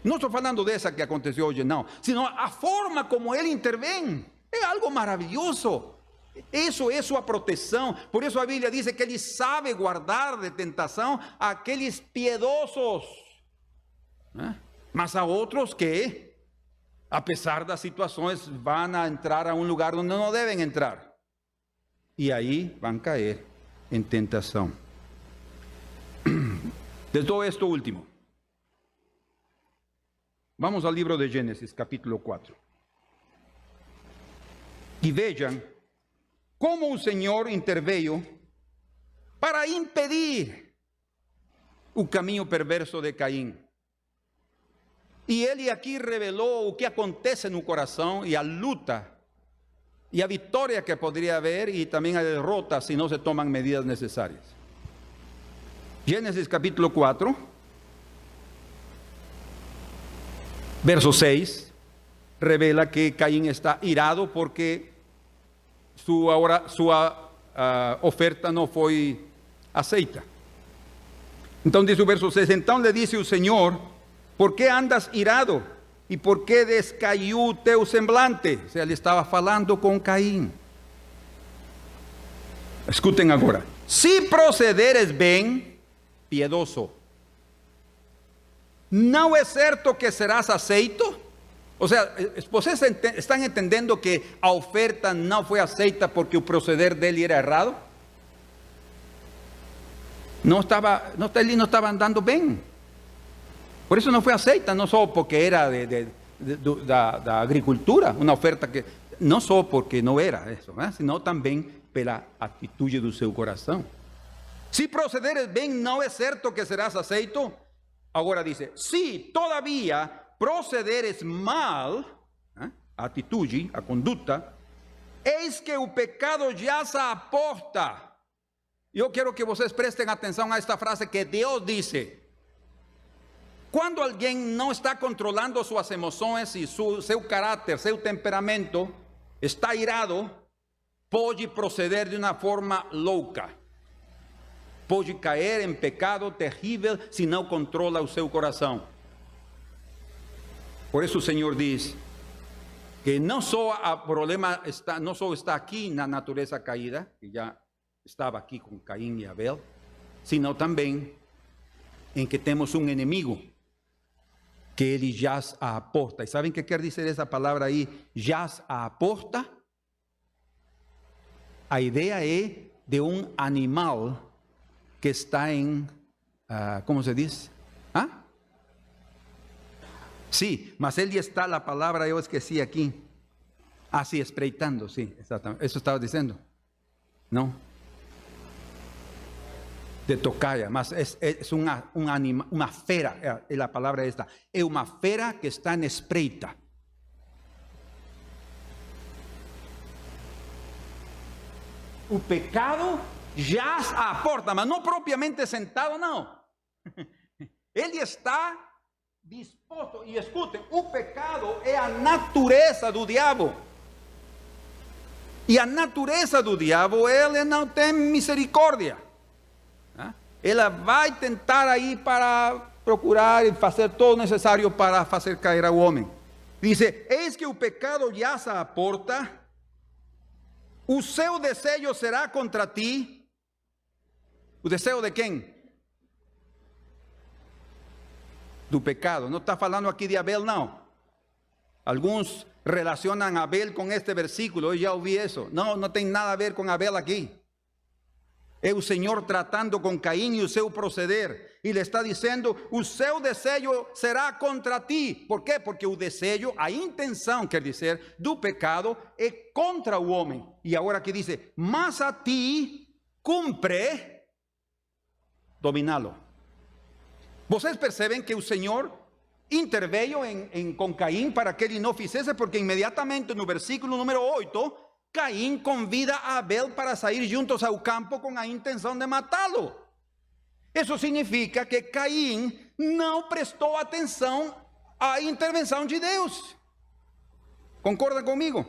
Não estou falando dessa que aconteceu hoje, não, sino a forma como Ele intervém. É algo maravilhoso. Isso é sua proteção. Por isso a Bíblia diz que Ele sabe guardar de tentação aqueles piedosos. Mas há outros que, apesar das situações, vão a entrar a um lugar onde não devem entrar. E aí vão cair em tentação. De todo esto último, vamos ao livro de Gênesis, capítulo 4. E vejam como o Senhor interveio para impedir o caminho perverso de Caim. E ele aqui revelou o que acontece no coração e a luta e a vitória que poderia haver e também a derrota se não se tomam medidas necessárias. Génesis capítulo 4, verso 6, revela que Caín está irado porque su oferta no fue aceita. Então diz o verso 6, então lhe disse o Senhor, por que andas irado? E por que descaiu teu semblante? O sea, ele estava falando com Caim. Escutem agora. Se procederes bem, piedoso, não é certo que serás aceito? O sea, vocês estão entendendo que a oferta não foi aceita porque o proceder dele era errado? Ele não estava andando bem. Por isso não foi aceita, não só porque era da agricultura, uma oferta que, não só porque não era isso, senão também pela atitude do seu coração. Se procederes bem, não é certo que serás aceito? Agora diz, se todavia procederes mal, a atitude, a conduta, eis que o pecado jaz à porta. Eu quero que vocês prestem atenção a esta frase que Deus disse. Quando alguém não está controlando suas emoções e seu caráter, seu temperamento, está irado, pode proceder de uma forma louca. Pode cair em pecado terrível se não controla o seu coração. Por isso o Senhor diz que não só o problema está aqui na natureza caída, que já estava aqui com Caim e Abel, sino também em que temos um inimigo, que ele jaz à porta. E sabem o que quer dizer essa palavra aí, jaz à porta? A ideia é de um animal que está em, como se diz? Sim, mas ele está, a palavra eu esqueci aqui. Sim, espreitando, sim, exatamente. Isso estava dizendo? Não? De tocaia, mas é um animal, uma fera, a palavra é esta, é uma fera que está em espreita. O pecado jaz à porta, mas não propriamente sentado, não. Ele está disposto, e escutem, o pecado é a natureza do diabo. E a natureza do diabo, ele não tem misericórdia. Ela vai tentar aí para procurar e fazer todo o necessário para fazer cair ao homem. Diz, eis que o pecado jaz à porta, o seu desejo será contra ti. O desejo de quem? Do pecado. Não está falando aqui de Abel, não. Alguns relacionam Abel com este versículo, eu já ouvi isso. Não, não tem nada a ver com Abel aqui. É o Senhor tratando com Caim e o seu proceder. E lhe está dizendo, o seu desejo será contra ti. Por quê? Porque o desejo, a intenção, quer dizer, do pecado é contra o homem. E agora que diz, mas a ti cumpre dominá-lo. Vocês percebem que o Senhor interveio com Caim para que ele não fizesse, porque imediatamente no versículo número 8, Caim convida a Abel para sair juntos ao campo com a intenção de matá-lo. Isso significa que Caim não prestou atenção à intervenção de Deus. Concorda comigo?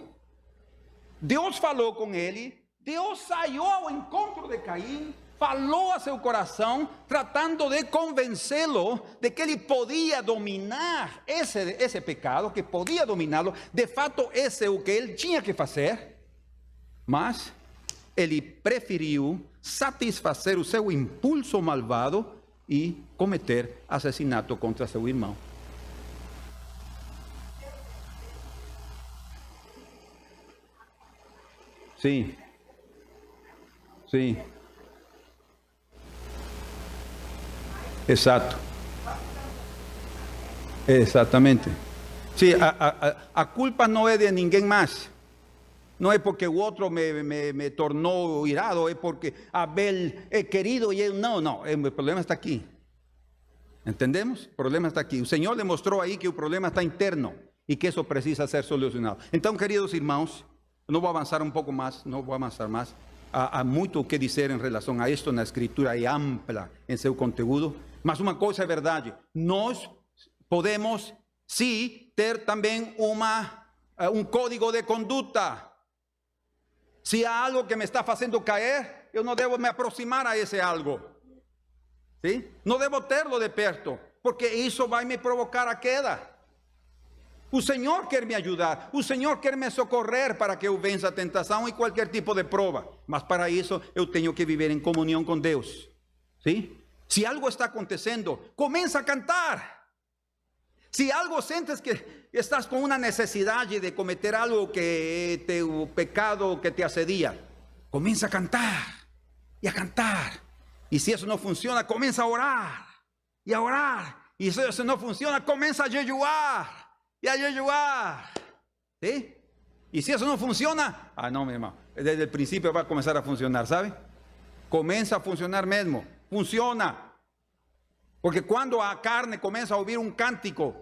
Deus falou com ele, Deus saiu ao encontro de Caim, falou a seu coração, tratando de convencê-lo de que ele podia dominar esse pecado, que podia dominá-lo. De fato, esse é o que ele tinha que fazer. Mas ele preferiu satisfazer o seu impulso malvado e cometer assassinato contra seu irmão. Sim. Sim. Exato. Exatamente. Sim, a culpa não é de ninguém mais. Não é porque o outro me tornou irado, é porque Abel é querido e eu não. O problema está aqui. ¿Entendemos? O problema está aqui. O Senhor le mostrou aí que o problema está interno e que isso precisa ser solucionado. Então, queridos irmãos, não vou avançar um pouco mais, não vou avançar mais. há muito o que dizer em relação a isto na Escritura, é ampla em seu conteúdo, mas uma coisa é verdade, nós podemos sim ter também um código de conduta. Se há algo que me está fazendo cair, eu não devo me aproximar a esse algo. ¿Sí? Não devo terlo de perto, porque isso vai me provocar a queda. O Senhor quer me ajudar, o Senhor quer me socorrer para que eu vença a tentação e qualquer tipo de prova. Mas para isso eu tenho que viver em comunhão com Deus. ¿Sí? Se algo está acontecendo, começa a cantar. Se algo sentes que estás com uma necessidade de cometer algo que teu pecado que te assedia, começa a cantar e a cantar. E se isso não funciona, começa a orar e a orar. E se isso não funciona, começa a jejuar e a jejuar. ¿Sí? E se isso não funciona, não, meu irmão, desde o princípio vai começar a funcionar, sabe? Começa a funcionar mesmo, funciona. Porque quando a carne começa a ouvir um cântico,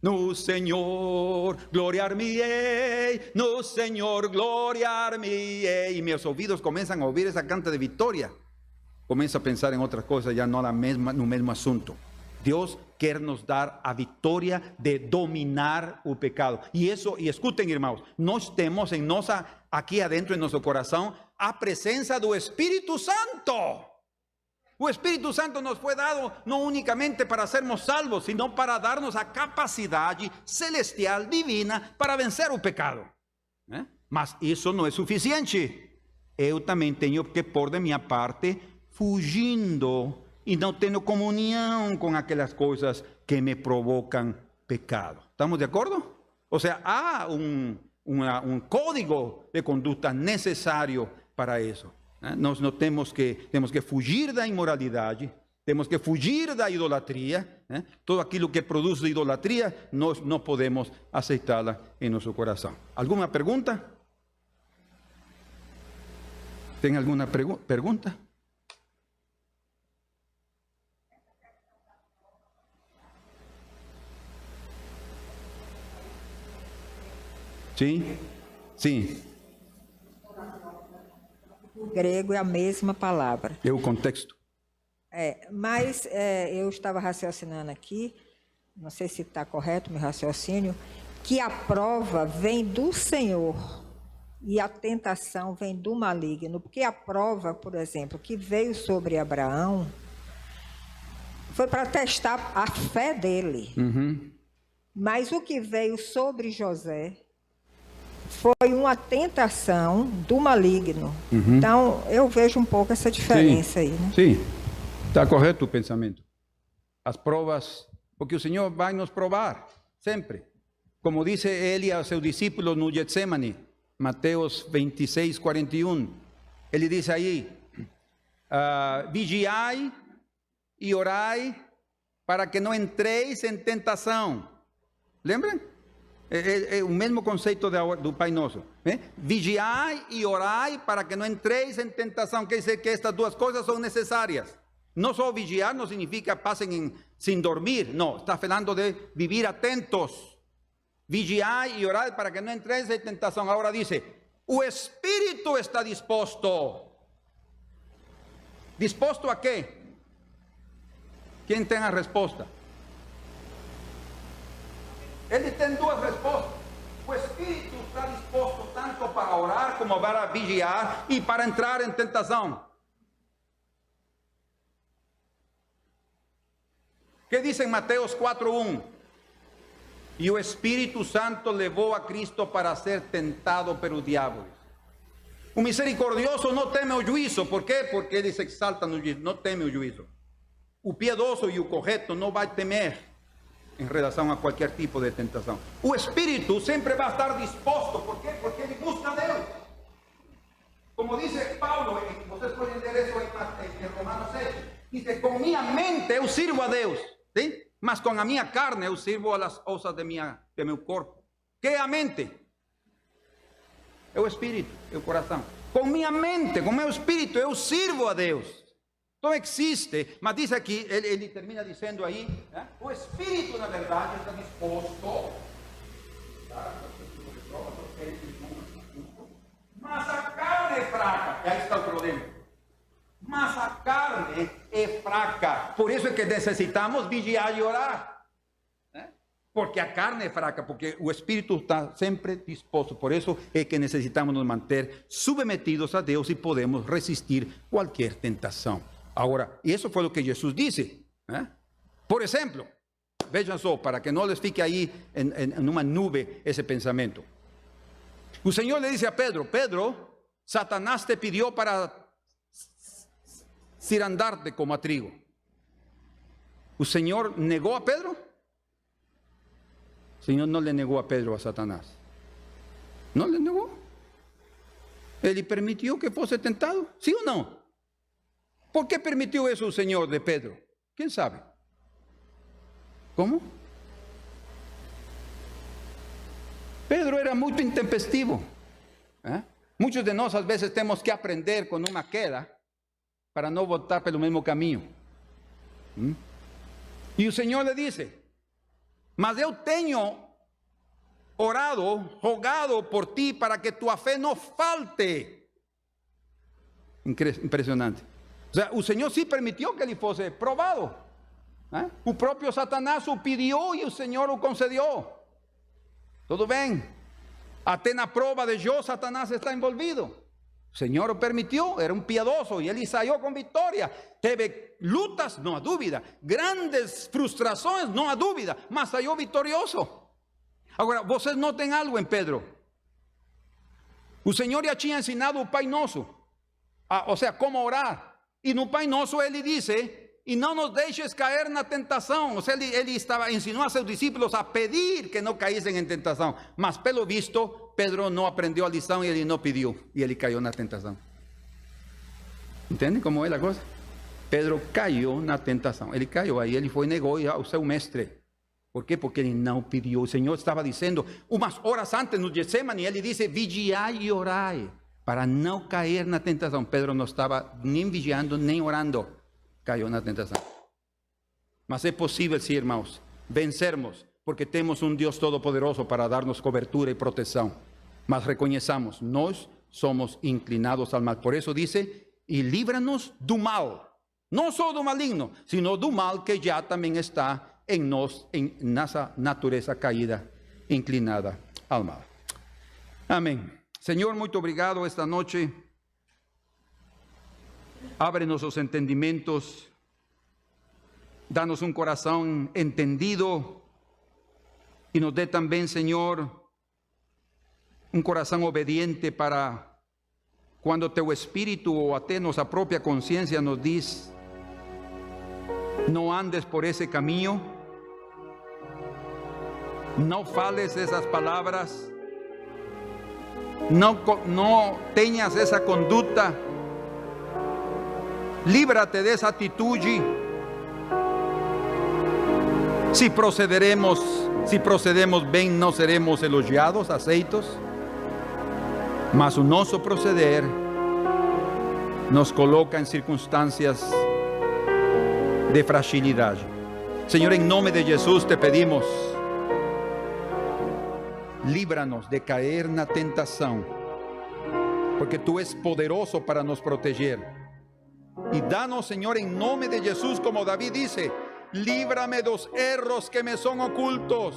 no Senhor gloriar-me-ei, no Senhor gloriar-me-ei, e meus ouvidos começam a ouvir essa canta de vitória, começa a pensar em outras coisas, já não no mesmo assunto. Deus quer nos dar a vitória de dominar o pecado. E escutem, irmãos, nós temos aqui adentro em nosso coração a presença do Espírito Santo. O Espírito Santo nos foi dado não unicamente para sermos salvos, sino para darnos a capacidade celestial, divina, para vencer o pecado. Mas isso não é suficiente. Eu também tenho que pôr de minha parte, fugindo e não tendo comunhão com aquelas coisas que me provocam pecado. ¿Estamos de acordo? Ou seja, há um código de conduta necessário para isso. Nós não temos que fugir da imoralidade, temos que fugir da idolatria. Todo aquilo que produz idolatria, nós não podemos aceitá-la em nosso coração. Alguma pergunta? Tem alguma pergunta? Sim, sim. O grego é a mesma palavra. É o contexto. Mas eu estava raciocinando aqui, não sei se está correto o meu raciocínio, que a prova vem do Senhor e a tentação vem do maligno. Porque a prova, por exemplo, que veio sobre Abraão, foi para testar a fé dele. Uhum. Mas o que veio sobre José foi uma tentação do maligno. Uhum. Então, eu vejo um pouco essa diferença aí, né? Sim, está correto o pensamento. As provas, porque o Senhor vai nos provar, sempre. Como disse ele a seus discípulos no Getsemane, Mateus 26, 41. Ele diz aí, vigiai e orai para que não entreis em tentação. Lembram? É o mesmo conceito do Pai Nosso. Vigiai e orai para que não entreis em tentação. Quer dizer que estas duas coisas são necessárias. Não só vigiar não significa passem sem dormir. Não, está falando de viver atentos. Vigiai e orai para que não entreis em tentação. Agora diz, o espírito está disposto. ¿Disposto a quê? Quem tem a resposta? Ele tem duas respostas. O espírito está disposto tanto para orar como para vigiar e para entrar em tentação. Que diz em Mateus 4:1? E o Espírito Santo levou a Cristo para ser tentado pelo diabo. O misericordioso não teme o juízo. Por quê? Porque ele se exalta no juízo, não teme o juízo. O piedoso e o correto não vai temer em relação a qualquer tipo de tentação. O Espírito sempre vai estar disposto. Por quê? Porque ele busca Deus. Como diz Paulo, vocês podem ler isso em Romanos 6, diz, com minha mente eu sirvo a Deus, sim? Mas com a minha carne eu sirvo a las osas de meu corpo. Que é a mente? É o Espírito, é o coração. Com minha mente, com meu Espírito, eu sirvo a Deus. Então existe, mas diz aqui, ele termina dizendo aí, o Espírito na verdade está disposto, mas a carne carne es fraca, y ahí está el problema. Mas a carne es fraca. Por eso es que necesitamos vigiar y orar. Porque a carne es fraca, porque el espíritu está siempre dispuesto. Por eso es que necesitamos nos mantener sometidos a Dios y podemos resistir cualquier tentación. Ahora, y eso fue lo que Jesús dice. Por ejemplo, vean eso, para que no les fique ahí en una nube ese pensamiento. El Señor le dice a Pedro: Pedro, Satanás te pidió para cirandarte como a trigo. ¿El Señor negó a Pedro? El Señor no le negó a Pedro a Satanás. No le negó. Él le permitió que fuese tentado, ¿sí o no? ¿Por qué permitió eso el Señor de Pedro? ¿Quién sabe? ¿Cómo? Pedro era muy intempestivo. Muchos de nosotros a veces tenemos que aprender con una queda para no votar por el mismo camino. Y el Señor le dice: mas yo tengo orado, rogado por ti para que tu fe no falte. Impresionante. O sea, el Señor sí permitió que él fuese probado. El propio Satanás lo pidió y el Señor lo concedió. Todo bien. Até na prueba de yo, Satanás está envolvido. El Señor lo permitió, era un piadoso y él salió con victoria. Teve lutas, no hay duda. Grandes frustraciones, no hay duda. Mas salió victorioso. Ahora, vocês notem algo en Pedro. El Señor ya tinha ensinado el Pai Nosso. O sea, cómo orar. Y no Pai Nosso ele dice: y no nos dejes caer en la tentación. O sea, él enseñó a sus discípulos a pedir que no caísen en tentación. Mas pelo visto, Pedro no aprendió la lição y él no pidió. Y él cayó en la tentación. ¿Entienden cómo es la cosa? Pedro cayó en la tentación. Él cayó ahí, él fue y negó a su mestre. ¿Por qué? Porque él no pidió. El Señor estaba diciendo unas horas antes no Getsemani, él dice: vigiai y orai para no caer en la tentación. Pedro no estaba ni vigiando ni orando. Cayó en la tentación. Mas es posible, sí, hermanos, vencernos, porque tenemos un Dios todopoderoso para darnos cobertura y protección. Mas reconozcamos, nos somos inclinados al mal. Por eso dice: y líbranos do mal. No solo do maligno, sino do mal que ya también está en nos, en nuestra naturaleza caída, inclinada al mal. Amén. Señor, muy obrigado esta noche. Ábrenos los entendimientos, danos un corazón entendido y nos dé también, Señor, un corazón obediente para cuando tu espíritu o até nuestra propia conciencia nos dice: no andes por ese camino, no fales esas palabras, no tengas esa conducta. Líbrate de esa actitud. Si procedemos bien, no seremos elogiados, aceitos. Mas nuestro proceder nos coloca en circunstancias de fragilidad. Señor, en nombre de Jesús te pedimos: líbranos de caer en la tentación, porque tú eres poderoso para nos proteger. Y danos, Señor, en nombre de Jesús, como David dice: líbrame de los erros que me son ocultos,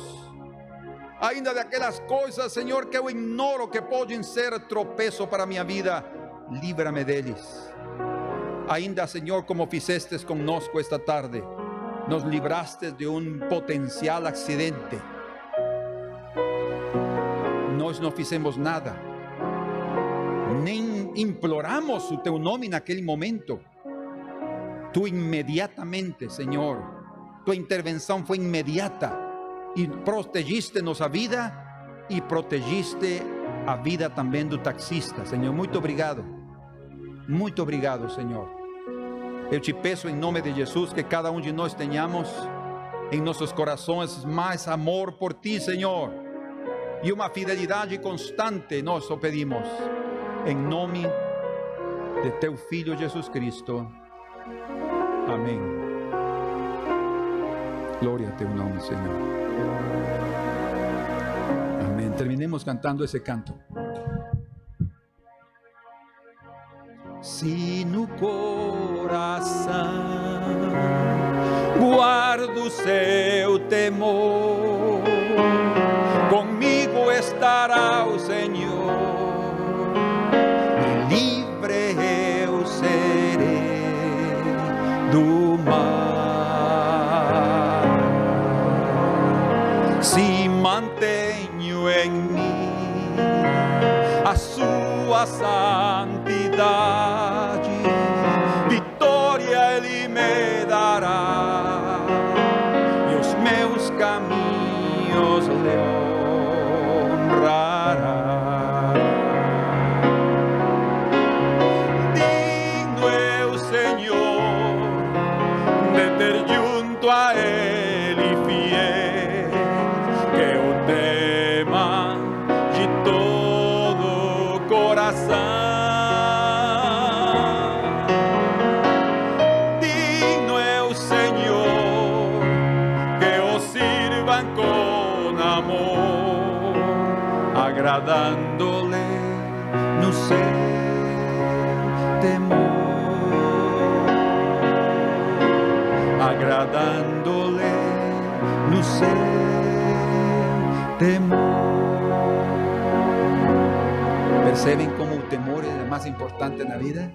ainda de aquellas cosas, Señor, que yo ignoro que pueden ser tropezo para mi vida. Líbrame de ellos. Ainda, Señor, como fizeste connosco esta tarde, nos libraste de un potencial accidente. Nós no fizemos nada, nem imploramos su teu nome en aquel momento. Tú inmediatamente, Señor, tu intervención fue inmediata y protegiste nuestra vida y protegiste a vida también do taxista. Señor, muito obrigado, Señor. Eu te peço em nome de Jesus que cada de nós tenhamos em nossos corações mais amor por ti, Senhor, e uma fidelidade constante. Nós o pedimos em nome de teu Filho Jesus Cristo. Amém. Glória a teu nome, Senhor. Amém. Terminemos cantando esse canto. se no coração guardo seu temor, comigo estará o Senhor, e livre eu serei do mal. Se mantenho em mim a sua santidade, vitória Ele me dará, e os meus caminhos lhe honrará. Digno é o Senhor de ter junto a Ele fiel, que o tema de todo o coração. Digno é o Senhor, que o sirvan com amor, agradando-lhe no seu temor, agradando-lhe no seu temor. ¿Perceben cómo el temor es el más importante en la vida?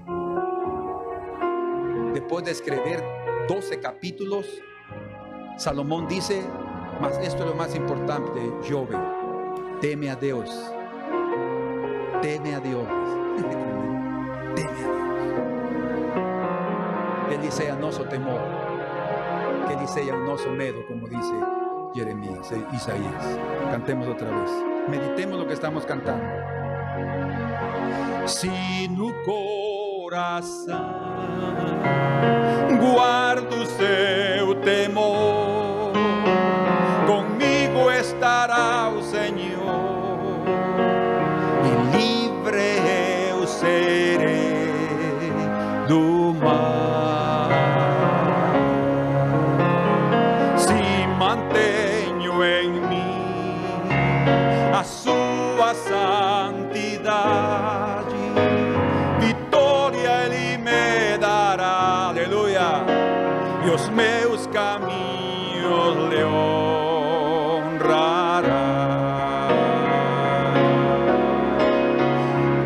Después de escribir 12 capítulos, Salomón dice, mas esto es lo más importante, Job, teme a Dios. Teme a Dios. Teme a Dios. Él dice a nosso temor, que dice a nosso medo, como dice Jeremías, Isaías. Cantemos otra vez. Meditemos lo que estamos cantando. Se no coração guardo seu temor, comigo estará o Senhor, e livre eu serei do mal. Se mantenho em mim a sua santidade, vitória Ele me dará, aleluia, e os meus caminhos lhe honrará.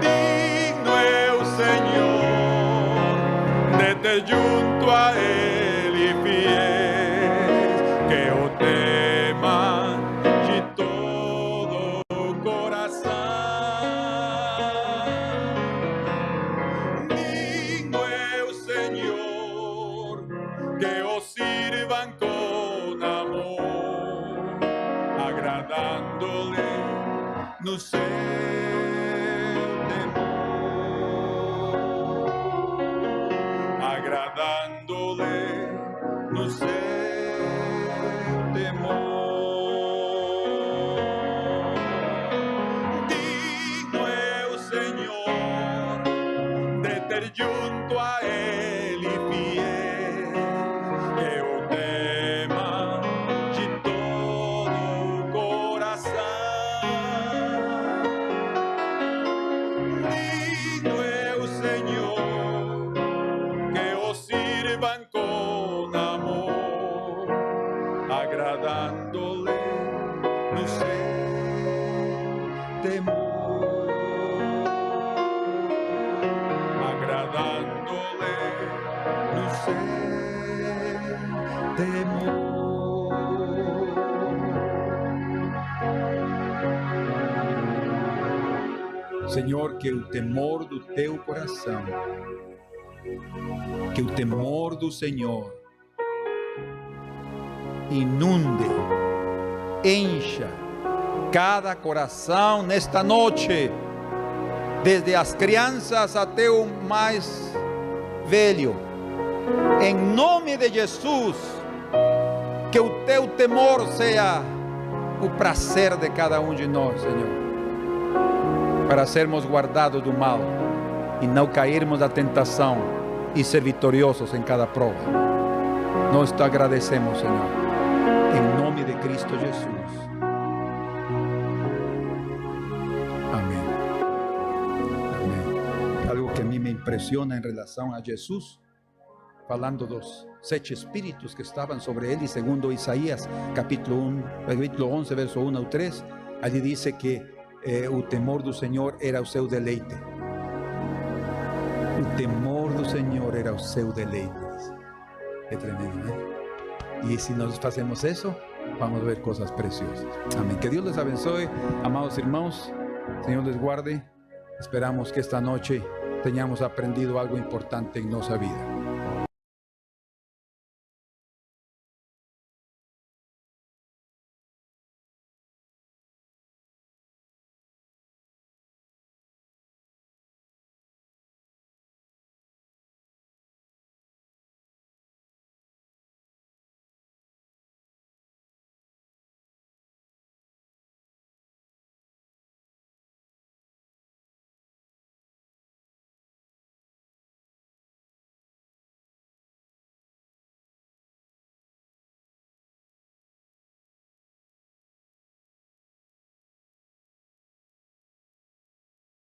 Digno é o Senhor de ter junto a Ele fiel, que o tema de todo o coração. Digno é o Senhor, que o sirvan com amor, agradando-lhe no seu temor, agradando-lhe no seu temor. Digno é o Senhor de ter junto a Ele fiel, que o tema de todo o coração. Digno é o Senhor, que o sirvan com amor, agradando-lhe no seu temor, agradando-lhe no seu temor. Senhor, que o temor do teu coração, que o temor do Senhor inunde, encha cada coração nesta noite, desde as crianças até o mais velho. Em nome de Jesus, que o teu temor seja o prazer de cada um de nós, Senhor, para sermos guardados do mal e não cairmos da tentação e ser vitoriosos em cada prova. Nós te agradecemos, Senhor, em nome de Cristo Jesus. Amém. Amém. Algo que a mim me me impresiona en relación a Jesús, hablando dos 7 espíritus que estaban sobre él, y segundo Isaías capítulo 11 verso 1 al 3, allí dice que el temor del Señor era o seu deleite. El temor del Señor era o seu deleite. Qué tremendo, ¿eh? Y si nos hacemos eso, vamos a ver cosas preciosas. Amén. Que Dios les abençoe, amados hermanos. Señor les guarde. Esperamos que esta noche tengamos aprendido algo importante en nuestra vida.